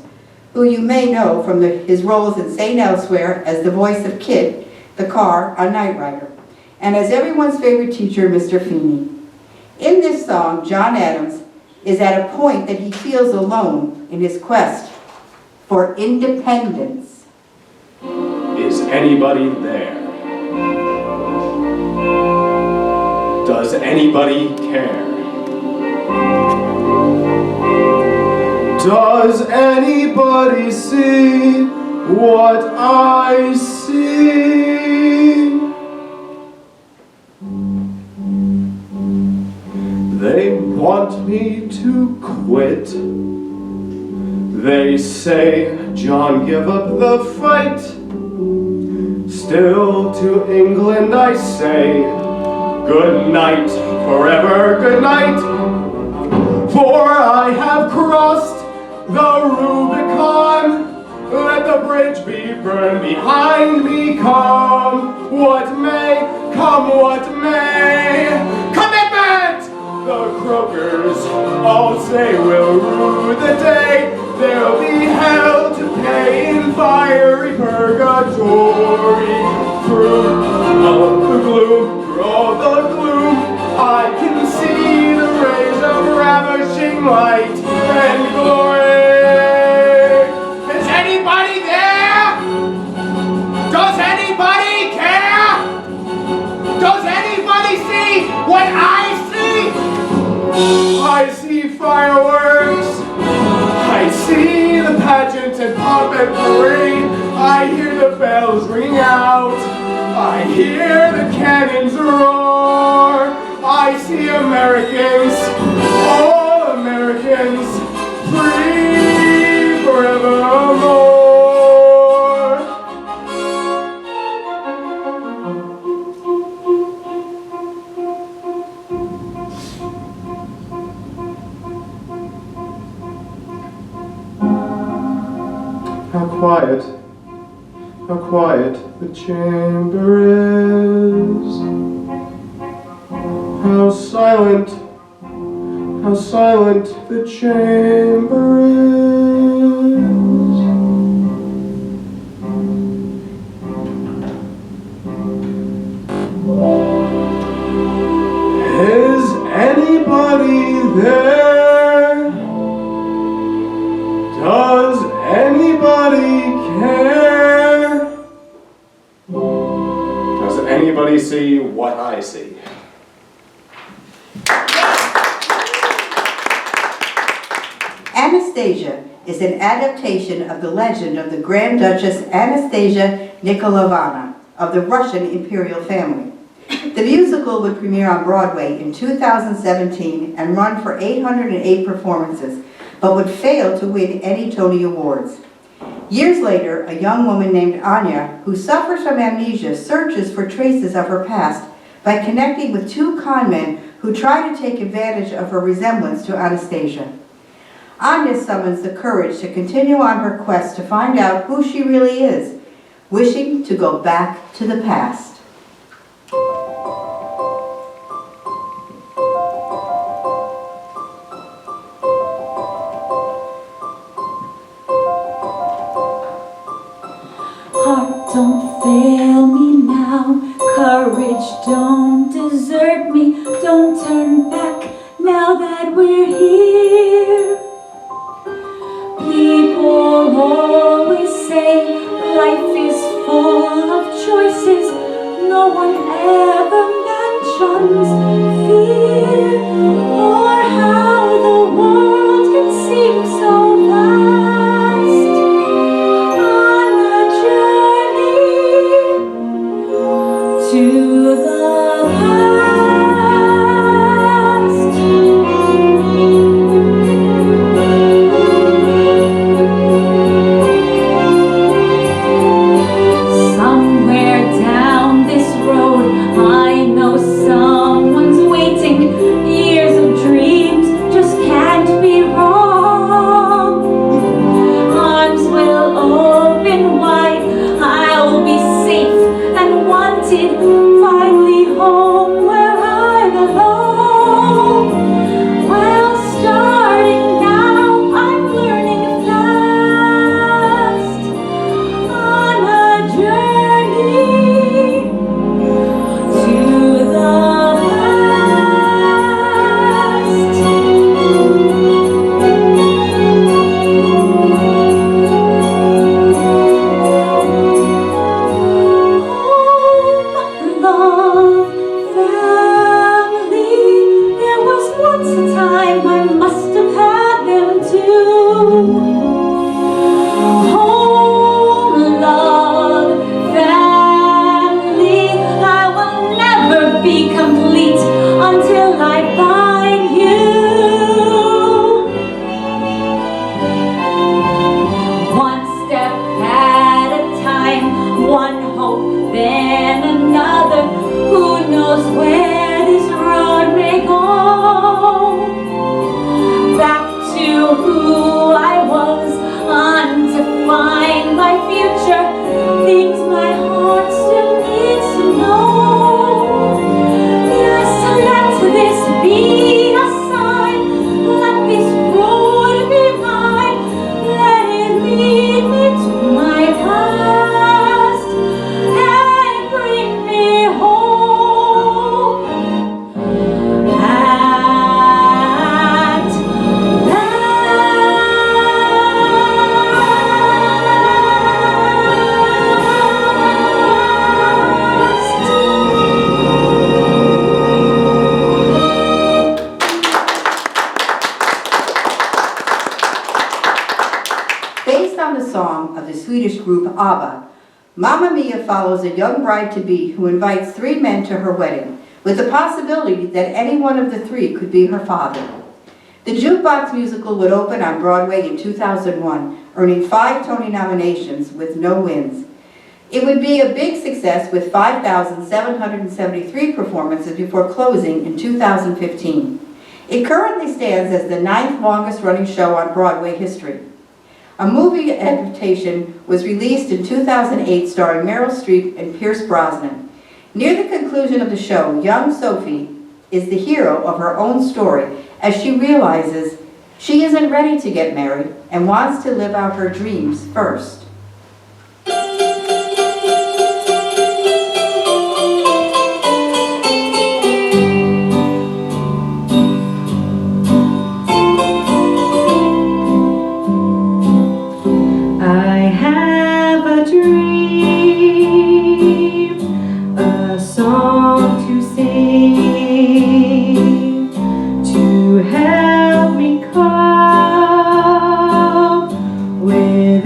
Speaker 1: who you may know from his roles in St. Elsewhere as the voice of Kit, the car on Knight Rider, and as everyone's favorite teacher, Mr. Feeney. In this song, John Adams is at a point that he feels alone in his quest for independence.
Speaker 5: Is anybody there? Does anybody care? Does anybody see what I see? They want me to quit. They say, John, give up the fight. Still to England I say, good night, forever good night. For I have crossed the Rubicon. Let the bridge be burned behind me. Come what may, come what may. Commitment! The croakers all say will rue the day. There'll be hell to pay in fiery purgatory. Through all the gloom, through all the gloom, I can see the rays of ravishing light and glory. Is anybody there? Does anybody care? Does anybody see what I see? I see fireworks. I see the pageant and pomp and parade. I hear the bells ring out. I hear the cannons roar. I see Americans, all Americans, free forevermore. How quiet the chamber is. How silent the chamber is. Is anybody there? Does anybody care? Does anybody see what I see?
Speaker 1: Anastasia is an adaptation of the legend of the Grand Duchess Anastasia Nikolaevna of the Russian imperial family. The musical would premiere on Broadway in 2017 and run for 808 performances, but would fail to win any Tony Awards. Years later, a young woman named Anya, who suffers from amnesia, searches for traces of her past by connecting with two con men who try to take advantage of her resemblance to Anastasia. Anya summons the courage to continue on her quest to find out who she really is, wishing to go back to the past.
Speaker 6: Heart, don't fail me now. Courage, don't desert me. Don't turn back now that we're here. People always say life is full of choices. No one ever mentions fear or how the world can seem so vast. On a journey to the past. expected, finally home where I belong. Well, starting now, I'm learning fast on a journey to the past. Love, family, there was once a time I must have had them too. Home, love, family, I will never be complete until I find you. One step at a time, one hope, then another. Who knows where this road may go? Back to who I was, on to find my future. Things my heart still needs to know. Yes, let this be a sign. Let this road be mine. Let it lead me to my past and bring me home at
Speaker 1: Based on the song of the Swedish group ABBA, Mamma Mia follows a young bride-to-be who invites 3 men to her wedding, with the possibility that any one of the 3 could be her father. The Jukebox musical would open on Broadway in 2001, earning 5 Tony nominations with no wins. It would be a big success with 5,773 performances before closing in 2015. It currently stands as the 9th longest running show on Broadway history. A movie adaptation was released in 2008 starring Meryl Streep and Pierce Brosnan. Near the conclusion of the show, young Sophie is the hero of her own story as she realizes she isn't ready to get married and wants to live out her dreams first.
Speaker 3: I have a dream, a song to sing, to help me cope with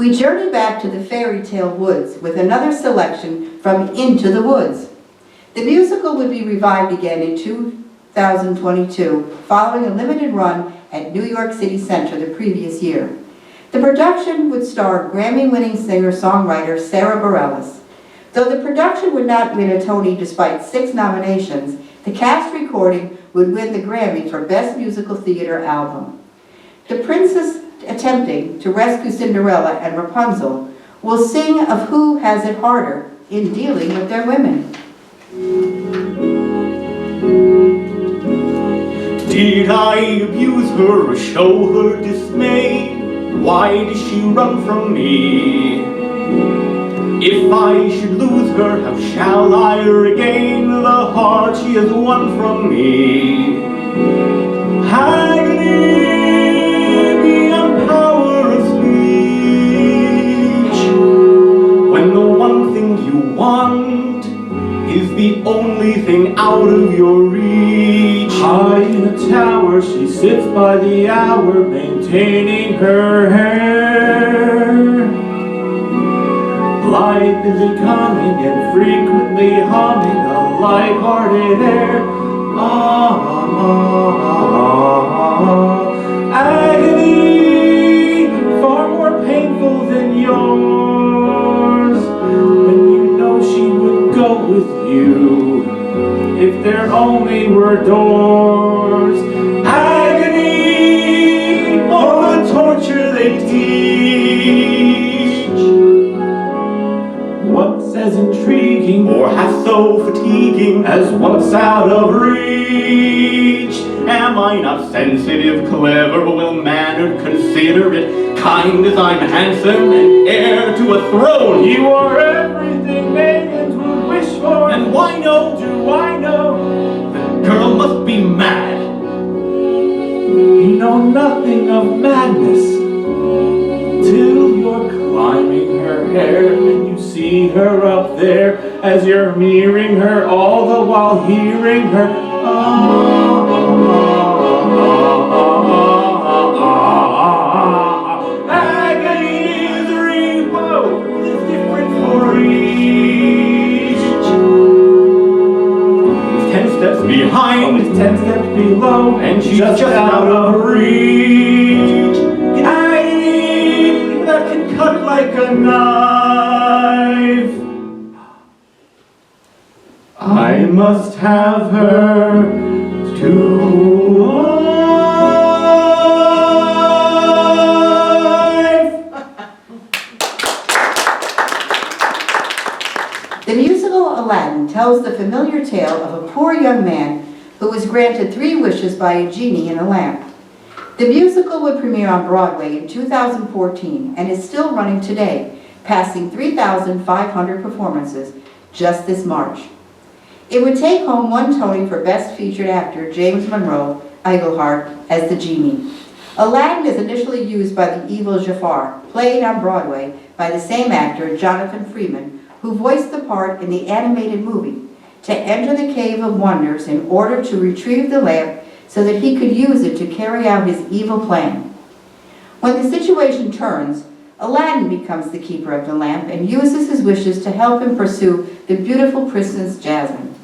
Speaker 1: We journey back to the fairy tale woods with another selection from Into the Woods. The musical would be revived again in 2022, following a limited run at New York City Center the previous year. The production would star Grammy-winning singer-songwriter Sarah Bareilles. Though the production would not win a Tony despite 6 nominations, the cast recording would win the Grammy for Best Musical Theater Album. The princess attempting to rescue Cinderella and Rapunzel will sing of who has it harder in dealing with their women.
Speaker 2: Did I abuse her or show her dismay? Why does she run from me? If I should lose her, how shall I regain the heart she has won from me? Agony beyond power of speech, when the one thing you want is the only thing out of your reach.
Speaker 7: High in a tower, she sits by the hour, maintaining her hair. Blithely coming and frequently humming a light-hearted air. Agony, far more painful than yours, when you know she would go with you if there only were doors. Agony, oh the torture they teach. What's as intriguing
Speaker 2: Or half so fatiguing
Speaker 7: as what's out of
Speaker 2: reach? Am I not sensitive, clever, well-mannered, considerate, kind as I'm handsome, and heir to a throne?
Speaker 7: You are everything maidens would wish for.
Speaker 2: And why no?
Speaker 7: Do I know?
Speaker 2: The girl must be mad.
Speaker 7: You know nothing of madness till you're climbing her hair and you see her up there as you're mirroring her, all the while hearing her. Agony is a rainbow, it's different for each.
Speaker 2: With 10 steps behind,
Speaker 7: With 10 steps below,
Speaker 2: and she's just out of reach.
Speaker 7: Agony that can cut like a knife. I must have her to life.
Speaker 1: The musical Aladdin tells the familiar tale of a poor young man who was granted 3 wishes by a genie in a lamp. The musical would premiere on Broadway in 2014 and is still running today, passing 3,500 performances just this March. It would take home 1 Tony for Best Featured Actor James Monroe Iglehart as the genie. Aladdin is initially used by the evil Jafar, played on Broadway by the same actor, Jonathan Freeman, who voiced the part in the animated movie, to enter the Cave of Wonders in order to retrieve the lamp so that he could use it to carry out his evil plan. When the situation turns, Aladdin becomes the keeper of the lamp and uses his wishes to help him pursue the beautiful Princess Jasmine.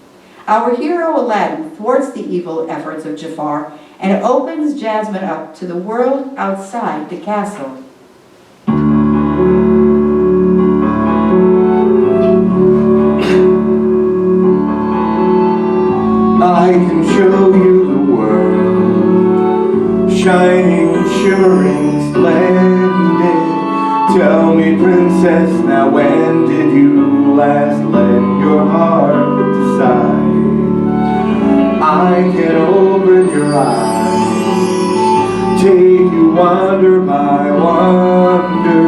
Speaker 1: Our hero Aladdin thwarts the evil efforts of Jafar and opens Jasmine up to the world outside the castle.
Speaker 4: I can show you the world, shining, shimmering, splendid. Tell me, princess, now when did you last let your heart decide? I can open your eyes, take you wonder by wonder,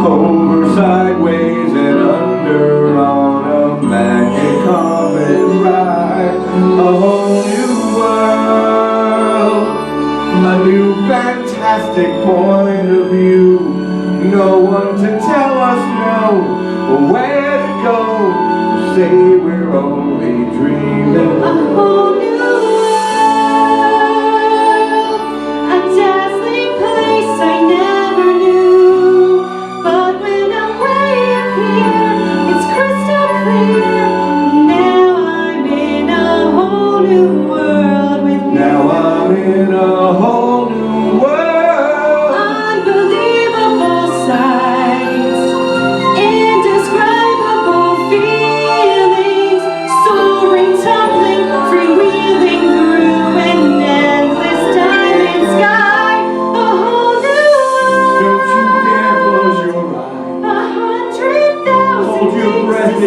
Speaker 4: over, sideways, and under on a magic carpet ride. A whole new world, a new fantastic point of view. No one to tell us no, or where to go. Say we're only dreaming.
Speaker 6: A whole new world, a dazzling place I never knew. But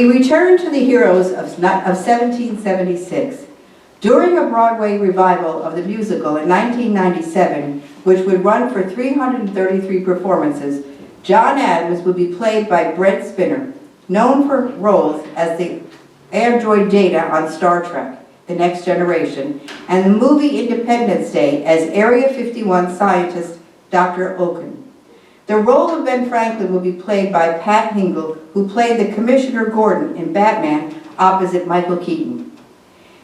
Speaker 1: We return to the heroes of 1776. During a Broadway revival of the musical in 1997, which would run for 333 performances, John Adams would be played by Brent Spiner, known for roles as the android Data on Star Trek, The Next Generation, and the movie Independence Day as Area 51 scientist Dr. Okun. The role of Ben Franklin will be played by Pat Hingle, who played the Commissioner Gordon in Batman opposite Michael Keaton.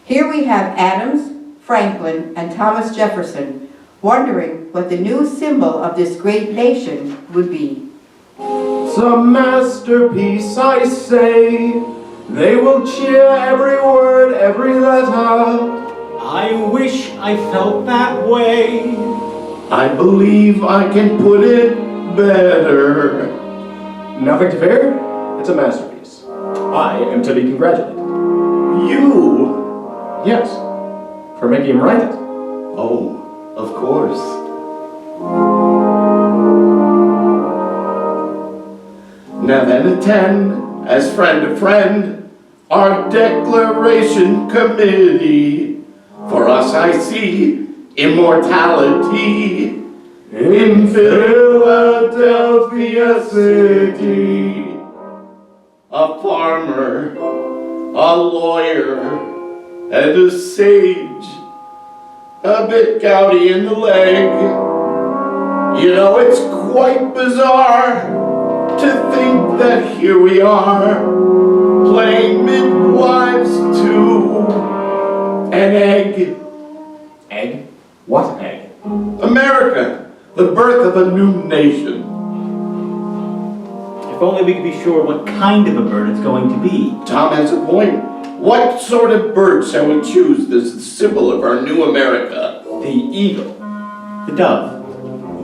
Speaker 1: Here we have Adams, Franklin, and Thomas Jefferson wondering what the new symbol of this great nation would be.
Speaker 7: It's a masterpiece, I say. They will cheer every word, every letter. I wish I felt that way.
Speaker 4: I believe I can put it better.
Speaker 5: Nothing to fear. It's a masterpiece. I am to be congratulated.
Speaker 4: You?
Speaker 5: Yes, for making him write it.
Speaker 4: Oh, of course. Now then attend, as friend to friend, our declaration committee. For us I see immortality in Philadelphia City. A farmer, a lawyer, and a sage, a bit gouty in the leg. You know, it's quite bizarre to think that here we are, playing midwives to an egg.
Speaker 5: Egg? What egg?
Speaker 4: America, the birth of a new nation.
Speaker 2: If only we could be sure what kind of a bird it's going to be.
Speaker 4: Tom has a point. What sort of bird shall we choose as the symbol of our new America?
Speaker 2: The eagle, the dove,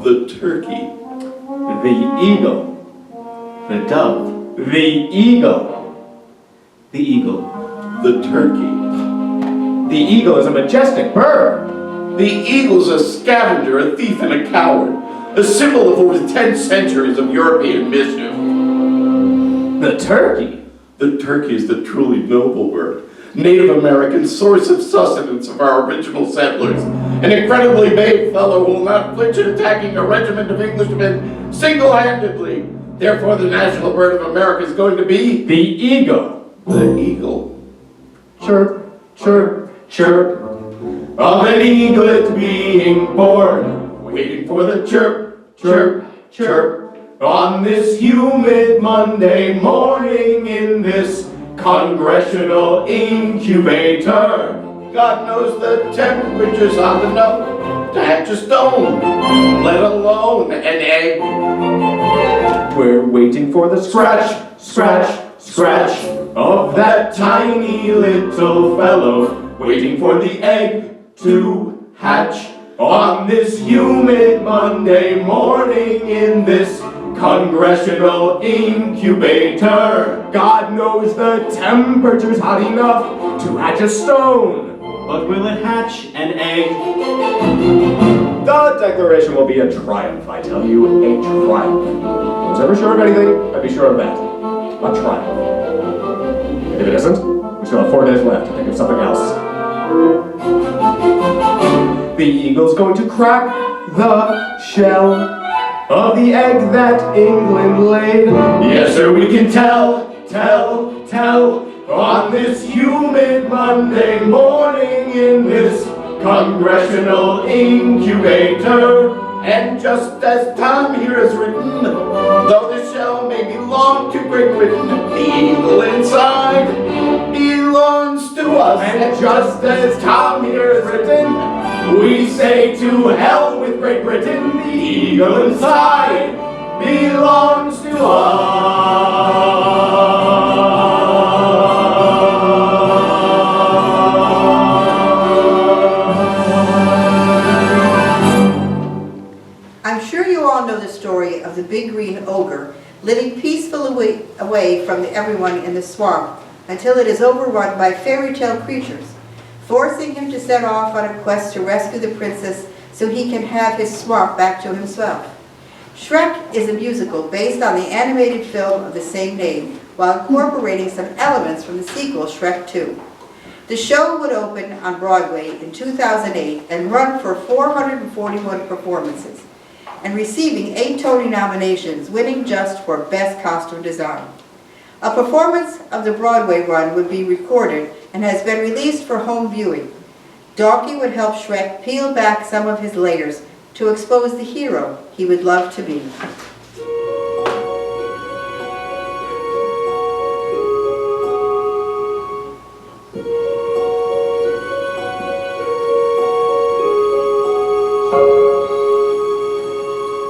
Speaker 4: The turkey.
Speaker 2: the eagle, the dove, the eagle, the eagle.
Speaker 4: The turkey.
Speaker 5: The eagle is a majestic bird.
Speaker 4: The eagle's a scavenger, a thief, and a coward. A symbol of over 10 centuries of European mischief.
Speaker 5: The turkey.
Speaker 4: The turkey is the truly noble bird. Native American source of sustenance of our original settlers. An incredibly brave fellow who will not flinch at attacking a regiment of Englishmen single-handedly. Therefore, the national bird of America is going to be
Speaker 5: The eagle.
Speaker 4: the eagle.
Speaker 5: Chirp, chirp, chirp. Of an eaglet being born.
Speaker 4: Waiting for the chirp,
Speaker 5: Chirp, chirp. On this humid Monday morning in this congressional incubator.
Speaker 4: God knows the temperature's hot enough to hatch a stone, let alone an egg.
Speaker 5: We're waiting for the scratch, scratch, scratch of that tiny little fellow. Waiting for the egg to hatch on this humid Monday morning in this congressional incubator. God knows the temperature's hot enough to hatch a stone.
Speaker 2: But will it hatch an egg?
Speaker 5: The declaration will be a triumph, I tell you, a triumph. I was ever sure of anything, I'd be sure of that. A triumph. And if it isn't, we still have 4 days left to think of something else. The eagle's going to crack the shell of the egg that England laid. Yes, sir, we can tell on this humid Monday morning in this congressional incubator.
Speaker 4: And just as Tom here has written, though the shell may belong to Great Britain, the eagle inside belongs to us.
Speaker 5: And just as Tom here has written, we say to hell with Great Britain, the eagle inside belongs to us.
Speaker 1: I'm sure you all know the story of the big green ogre living peacefully away from everyone in the swamp until it is overrun by fairy tale creatures, forcing him to set off on a quest to rescue the princess so he can have his swamp back to himself. Shrek is a musical based on the animated film of the same name, while incorporating some elements from the sequel, Shrek 2. The show would open on Broadway in 2008 and run for 441 performances, and receiving 8 Tony nominations, winning just for Best Costume Design. A performance of the Broadway run would be recorded and has been released for home viewing. Donkey would help Shrek peel back some of his layers to expose the hero he would love to be.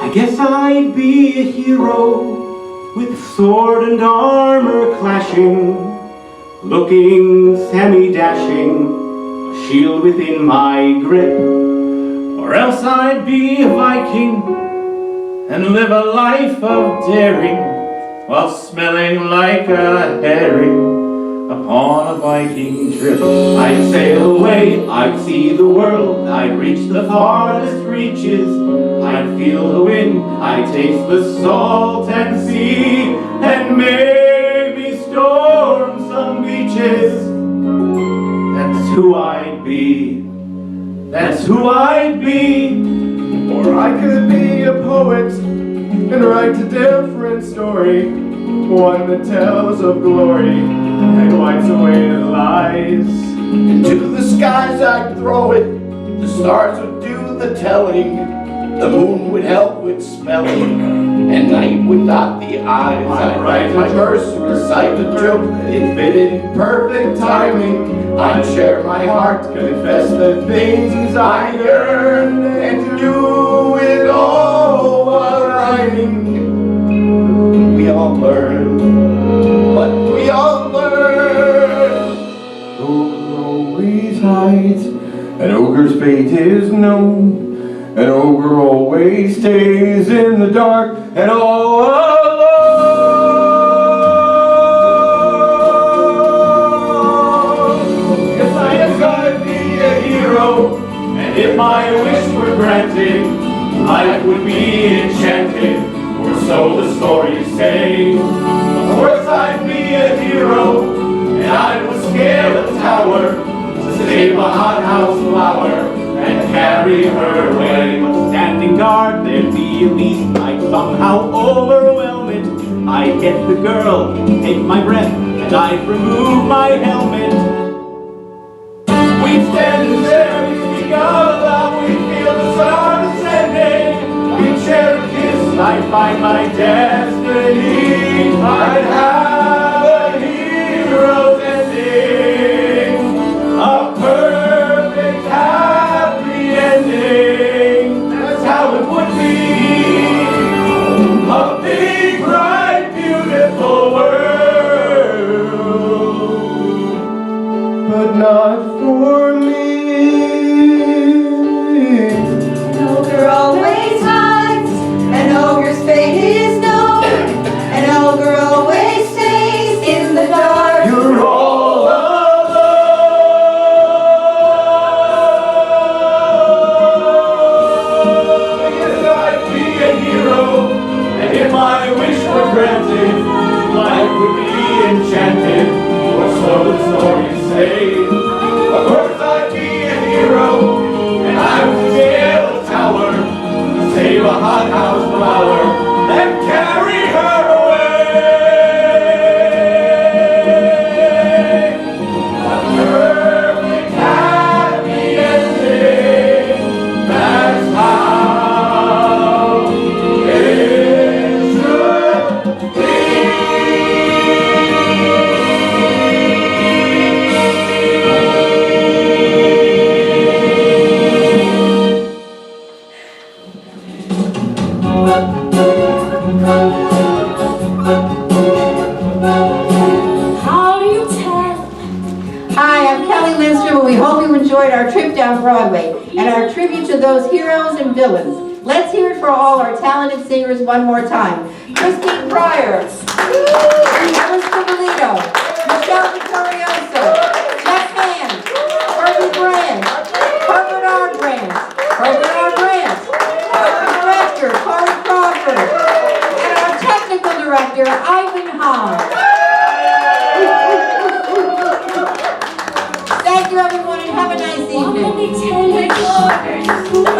Speaker 2: I guess I'd be a hero with sword and armor clashing, looking semi-dashing, a shield within my grip.
Speaker 7: Or else I'd be a Viking and live a life of daring while smelling like a herring upon a Viking trip.
Speaker 2: I'd sail away, I'd see the world, I'd reach the farthest reaches, I'd feel the wind, I'd taste the salt and sea, and maybe storm some beaches. That's who I'd be. That's who I'd be.
Speaker 5: Or I could be a poet and write a different story, one that tells of glory and wipes away the lies.
Speaker 4: Into the skies I'd throw it, the stars would do the telling, the moon would help with spelling, and night would dot the I's. I'd write my verse, recite the joke, it fit in perfect timing. I'd share my heart, confess the things I yearn, and do it all while writing. We all learn, but we all learn.
Speaker 5: Ogre always hides, an ogre's fate is known. An ogre always stays in the dark and all alone.
Speaker 2: Yes, I'd be a hero, and if my wish were granted, life would be enchanted, or so the stories say. Of course I'd be a hero, and I would scale a tower to save a hothouse flower and carry her away. But standing guard, there'd be a beast, I'd somehow overwhelm it. I'd get the girl, take my breath, and I'd remove my helmet. We'd stand and stare, we'd speak out loud, we'd feel the sun ascending. We'd share a kiss, I'd find my destiny. I'd have a hero's ending, a perfect happy ending. That's how it would be. A big, bright, beautiful world,
Speaker 5: but not for me.
Speaker 1: An ogre always hides, an ogre's fate is known, an ogre always stays in the dark.
Speaker 2: you're all alone. Yes, I'd be a hero, and if my wish were granted, life would be enchanted, or so the stories say. Of course I'd be a hero, and I would scale a tower, save a hothouse flower, and carry her away. A perfect happy ending, that's how it should be.
Speaker 6: How do you tell?
Speaker 1: Hi, I'm Kelly Lindstrom, and we hope you enjoyed our trip down Broadway and our tribute to those heroes and villains. Let's hear it for all our talented singers one more time. Christine Pryor, Alice Pipolito, Michelle Victorioso, Jack Mann, Herbie Brand, Herbert R. Grant, our director, Corey Crawford, and our technical director, Ivan Hahn. Lord.